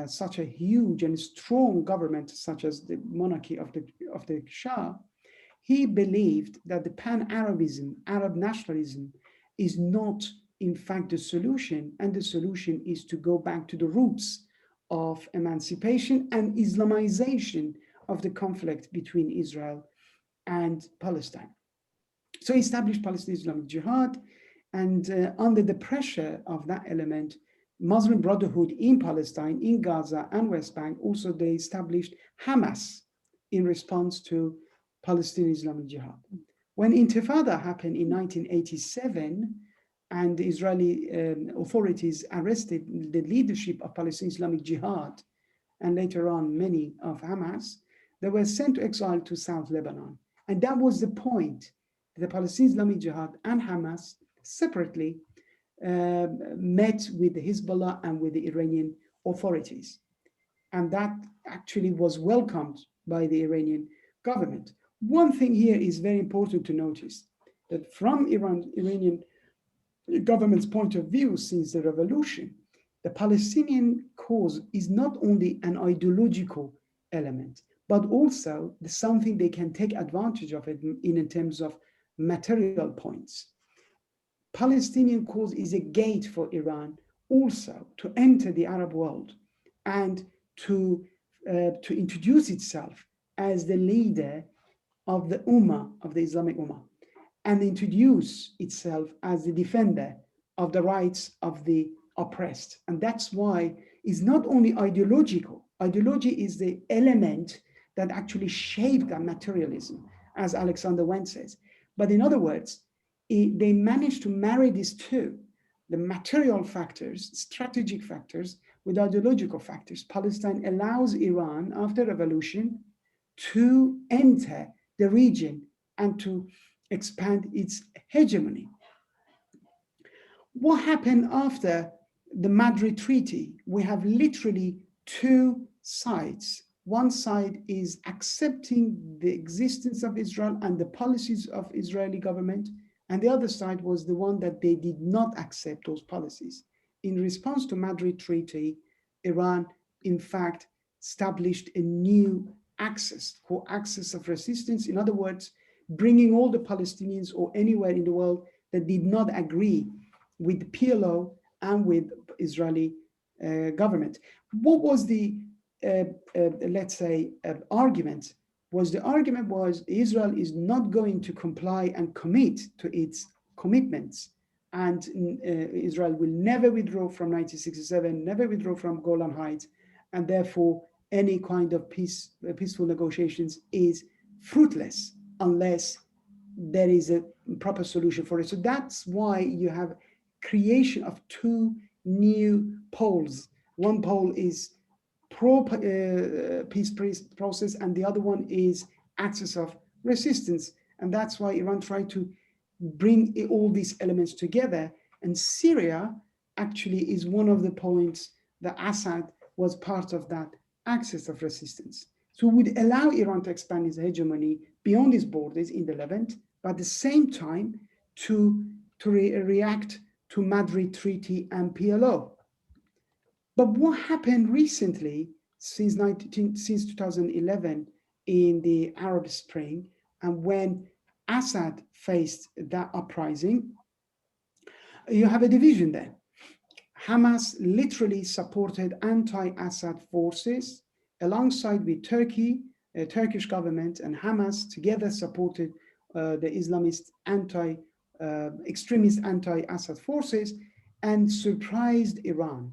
D: such a huge and strong government, such as the monarchy of the Shah. He believed that the pan-Arabism, Arab nationalism, is not in fact the solution, and the solution is to go back to the roots of emancipation and Islamization of the conflict between Israel and Palestine. So he established Palestinian Islamic Jihad, and under the pressure of that element, Muslim Brotherhood in Palestine, in Gaza and West Bank, also they established Hamas in response to Palestinian Islamic Jihad. When Intifada happened in 1987, and the Israeli authorities arrested the leadership of Palestinian Islamic Jihad, and later on many of Hamas, they were sent to exile to South Lebanon. And that was the point. The Palestinian Islamic Jihad and Hamas separately met with the Hezbollah and with the Iranian authorities. And that actually was welcomed by the Iranian government. One thing here is very important to notice, that from Iranian government's point of view since the revolution, the Palestinian cause is not only an ideological element, but also something they can take advantage of it in terms of material points. Palestinian cause is a gate for Iran also to enter the Arab world and to introduce itself as the leader of the Ummah, of the Islamic Ummah, and introduce itself as the defender of the rights of the oppressed. And that's why it's not only ideological. Ideology is the element that actually shaped that materialism, as Alexander Wendt says. But in other words, they managed to marry these two, the material factors, strategic factors, with ideological factors. Palestine allows Iran, after revolution, to enter the region and to expand its hegemony. What happened after the Madrid Treaty? We have literally two sides. One side is accepting the existence of Israel and the policies of Israeli government, and the other side was the one that they did not accept those policies. In response to Madrid Treaty, Iran, in fact, established a new axis, co-axis of resistance. In other words, bringing all the Palestinians or anywhere in the world that did not agree with the PLO and with Israeli government. What was the, let's say, argument? The argument was Israel is not going to comply and commit to its commitments. And Israel will never withdraw from 1967, never withdraw from Golan Heights, and therefore any kind of peaceful negotiations is fruitless unless there is a proper solution for it. So that's why you have creation of two new poles. One pole is pro-peace process, and the other one is axis of resistance. And that's why Iran tried to bring all these elements together. And Syria actually is one of the points that Assad was part of that axis of resistance. So it would allow Iran to expand its hegemony beyond its borders in the Levant, but at the same time to react to Madrid Treaty and PLO. But what happened recently since 2011 in the Arab Spring, and when Assad faced that uprising, you have a division there. Hamas literally supported anti-Assad forces alongside with Turkey, Turkish government, and Hamas together supported the Islamist extremist anti-Assad forces and surprised Iran.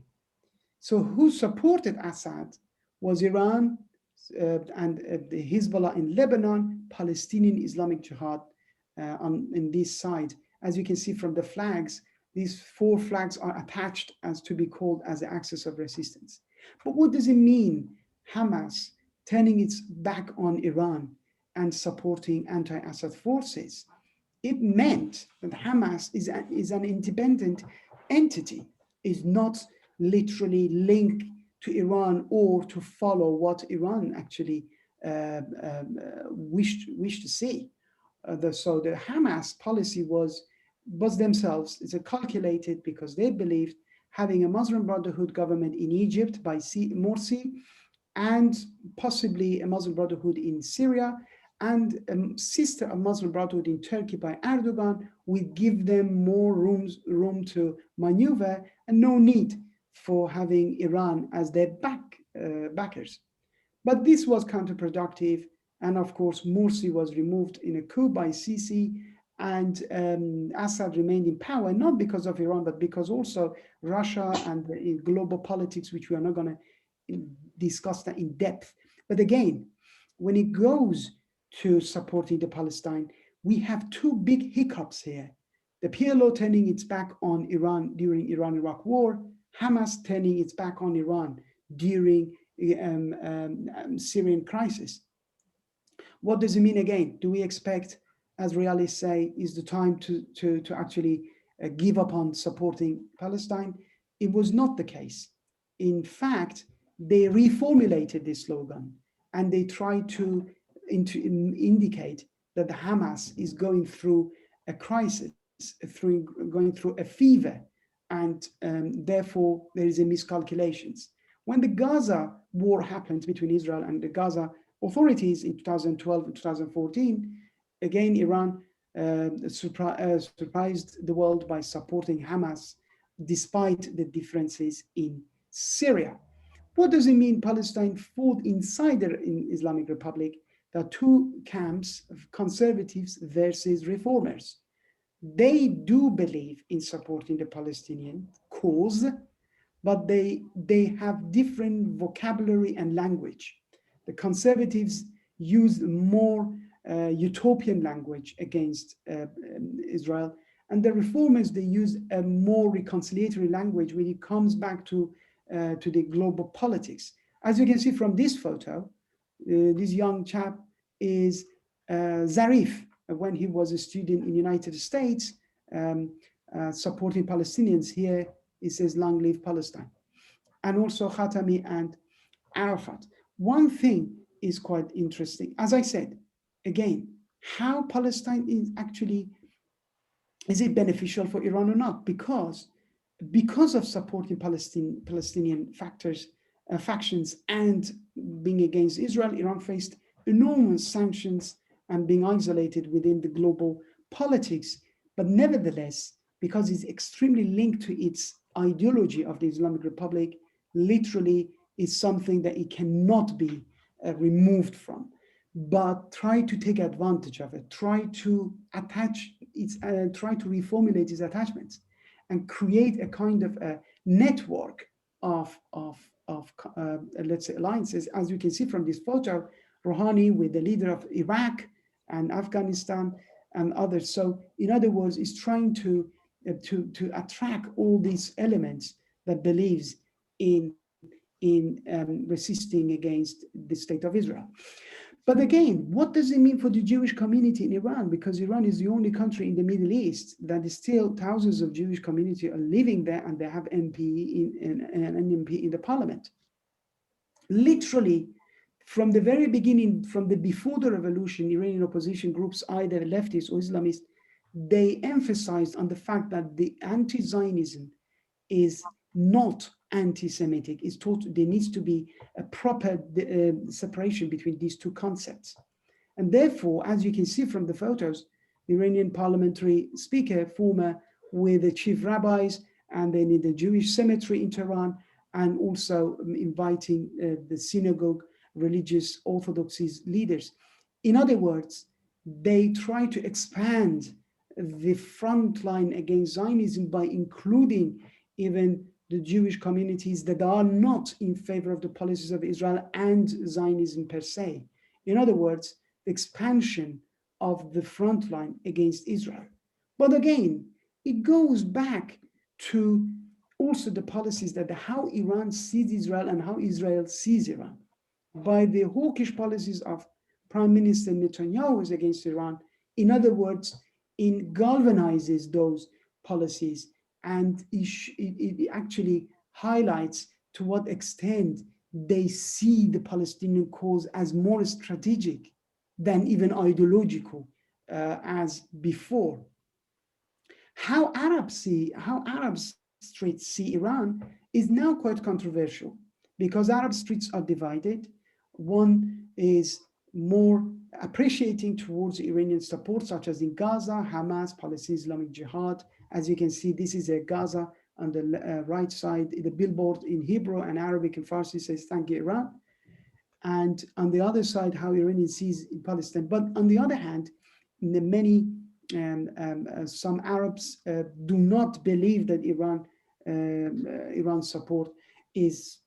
D: So who supported Assad was Iran and the Hezbollah in Lebanon, Palestinian Islamic Jihad in this side. As you can see from the flags, these four flags are attached as to be called as the axis of resistance. But what does it mean, Hamas turning its back on Iran and supporting anti-Assad forces? It meant that Hamas is an independent entity, is not literally linked to Iran or to follow what Iran actually wished to see. So the Hamas policy was themselves, it's calculated because they believed having a Muslim Brotherhood government in Egypt by Morsi, and possibly a Muslim Brotherhood in Syria, and a sister of Muslim Brotherhood in Turkey by Erdogan would give them more room to maneuver and no need for having Iran as their backers. But this was counterproductive. And of course, Morsi was removed in a coup by Sisi, and Assad remained in power, not because of Iran, but because also Russia and the global politics, which we are not going to discuss that in depth. But again, when it goes to supporting the Palestine, we have two big hiccups here. The PLO turning its back on Iran during Iran-Iraq war, Hamas turning its back on Iran during Syrian crisis. What does it mean again? Do we expect, as realists say, is the time to actually give up on supporting Palestine? It was not the case. In fact, they reformulated this slogan and they tried to indicate that the Hamas is going through a crisis, going through a fever, and therefore there is a miscalculations. When the Gaza war happened between Israel and the Gaza authorities in 2012 and 2014, again, Iran surprised the world by supporting Hamas despite the differences in Syria. What does it mean Palestine fought inside the Islamic Republic? There are two camps of conservatives versus reformers. They do believe in supporting the Palestinian cause, but they have different vocabulary and language. The conservatives use more utopian language against Israel, and the reformers, they use a more reconciliatory language when it comes back to the global politics. As you can see from this photo, this young chap is Zarif, when he was a student in the United States, supporting Palestinians. Here it says, "Long live Palestine." And also Khatami and Arafat. One thing is quite interesting. As I said, again, how Palestine is actually, is it beneficial for Iran or not? Because of supporting Palestinian factions and being against Israel, Iran faced enormous sanctions and being isolated within the global politics. But nevertheless, because it's extremely linked to its ideology of the Islamic Republic, literally is something that it cannot be removed from. But try to take advantage of it, try to attach its, try to reformulate its attachments and create a kind of a network of let's say, alliances. As you can see from this photo, Rouhani with the leader of Iraq and Afghanistan and others. So in other words, is trying to attract all these elements that believes in resisting against the state of Israel. But again, what does it mean for the Jewish community in Iran? Because Iran is the only country in the Middle East that is still thousands of Jewish community are living there, and they have an MP in the parliament. Literally, from the very beginning, from the before the revolution, Iranian opposition groups, either leftist or Islamist, they emphasized on the fact that the anti-Zionism is not anti-Semitic. It's there needs to be a proper separation between these two concepts. And therefore, as you can see from the photos, the Iranian parliamentary speaker, former with the chief rabbis, and then in the Jewish cemetery in Tehran, and also inviting the synagogue, religious orthodoxies leaders. In other words, they try to expand the front line against Zionism by including even the Jewish communities that are not in favor of the policies of Israel and Zionism per se. In other words, the expansion of the front line against Israel. But again, it goes back to also the policies that how Iran sees Israel and how Israel sees Iran. By the hawkish policies of Prime Minister Netanyahu against Iran, in other words, it galvanizes those policies, and it actually highlights to what extent they see the Palestinian cause as more strategic than even ideological as before. How Arab streets see Iran is now quite controversial, because Arab streets are divided. One is more appreciating towards Iranian support, such as in Gaza, Hamas, Palestinian Islamic Jihad. As you can see, this is a Gaza on the right side. The billboard in Hebrew and Arabic and Farsi says, "Thank you, Iran." And on the other side, how Iranian sees in Palestine. But on the other hand, some Arabs do not believe that Iran's support is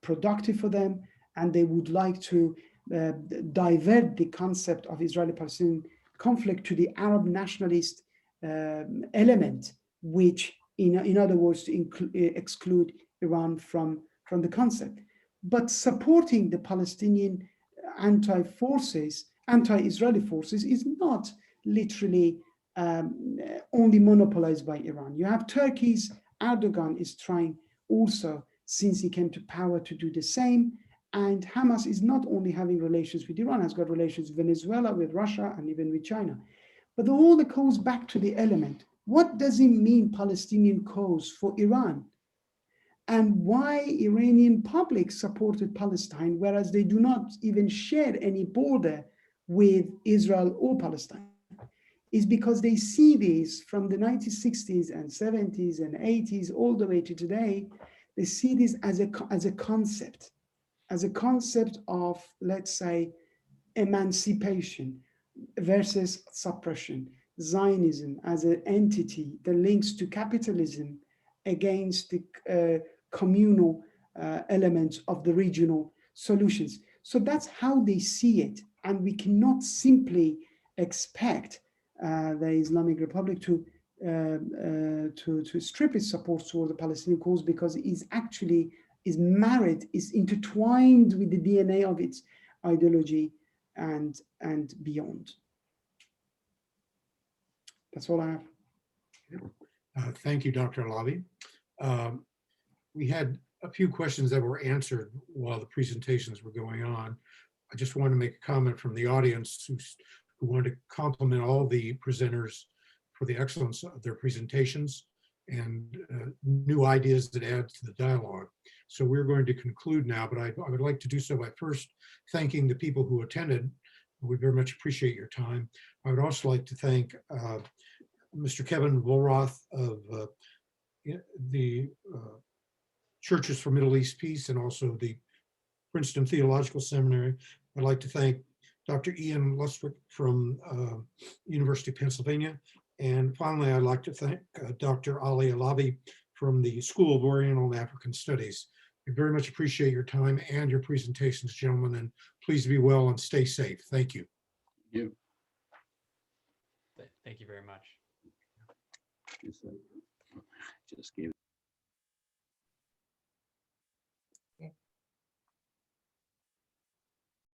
D: productive for them, and they would like to divert the concept of Israeli-Palestinian conflict to the Arab nationalist element, which, in other words, to exclude Iran from the concept. But supporting the Palestinian anti-Israeli forces is not literally only monopolized by Iran. You have Turkey's Erdogan is trying also, since he came to power, to do the same. And Hamas is not only having relations with Iran, has got relations with Venezuela, with Russia, and even with China. But all that goes back to the element What does it mean, Palestinian cause for Iran? And why Iranian public supported Palestine, whereas they do not even share any border with Israel or Palestine, is because they see this from the 1960s and 70s and 80s all the way to today. They see this as a concept of, let's say, emancipation versus suppression, Zionism as an entity that links to capitalism against the communal elements of the regional solutions. So that's how they see it. And we cannot simply expect the Islamic Republic to strip its support toward the Palestinian cause, because it is actually married, is intertwined with the DNA of its ideology and beyond. That's all I have.
A: Thank you, Dr. Alavi. We had a few questions that were answered while the presentations were going on. I just want to make a comment from the audience who wanted to compliment all the presenters for the excellence of their presentations and new ideas that add to the dialogue. So we're going to conclude now, but I would like to do so by first thanking the people who attended. We very much appreciate your time. I would also like to thank Mr. Kevin Vollrath of the Churches for Middle East Peace and also the Princeton Theological Seminary. I'd like to thank Dr. Ian Lustick from University of Pennsylvania. And finally, I'd like to thank Dr. Ali Alavi from the School of Oriental and African Studies. I very much appreciate your time and your presentations, gentlemen, and please be well and stay safe. Thank you.
B: Thank you very much.
C: Just gave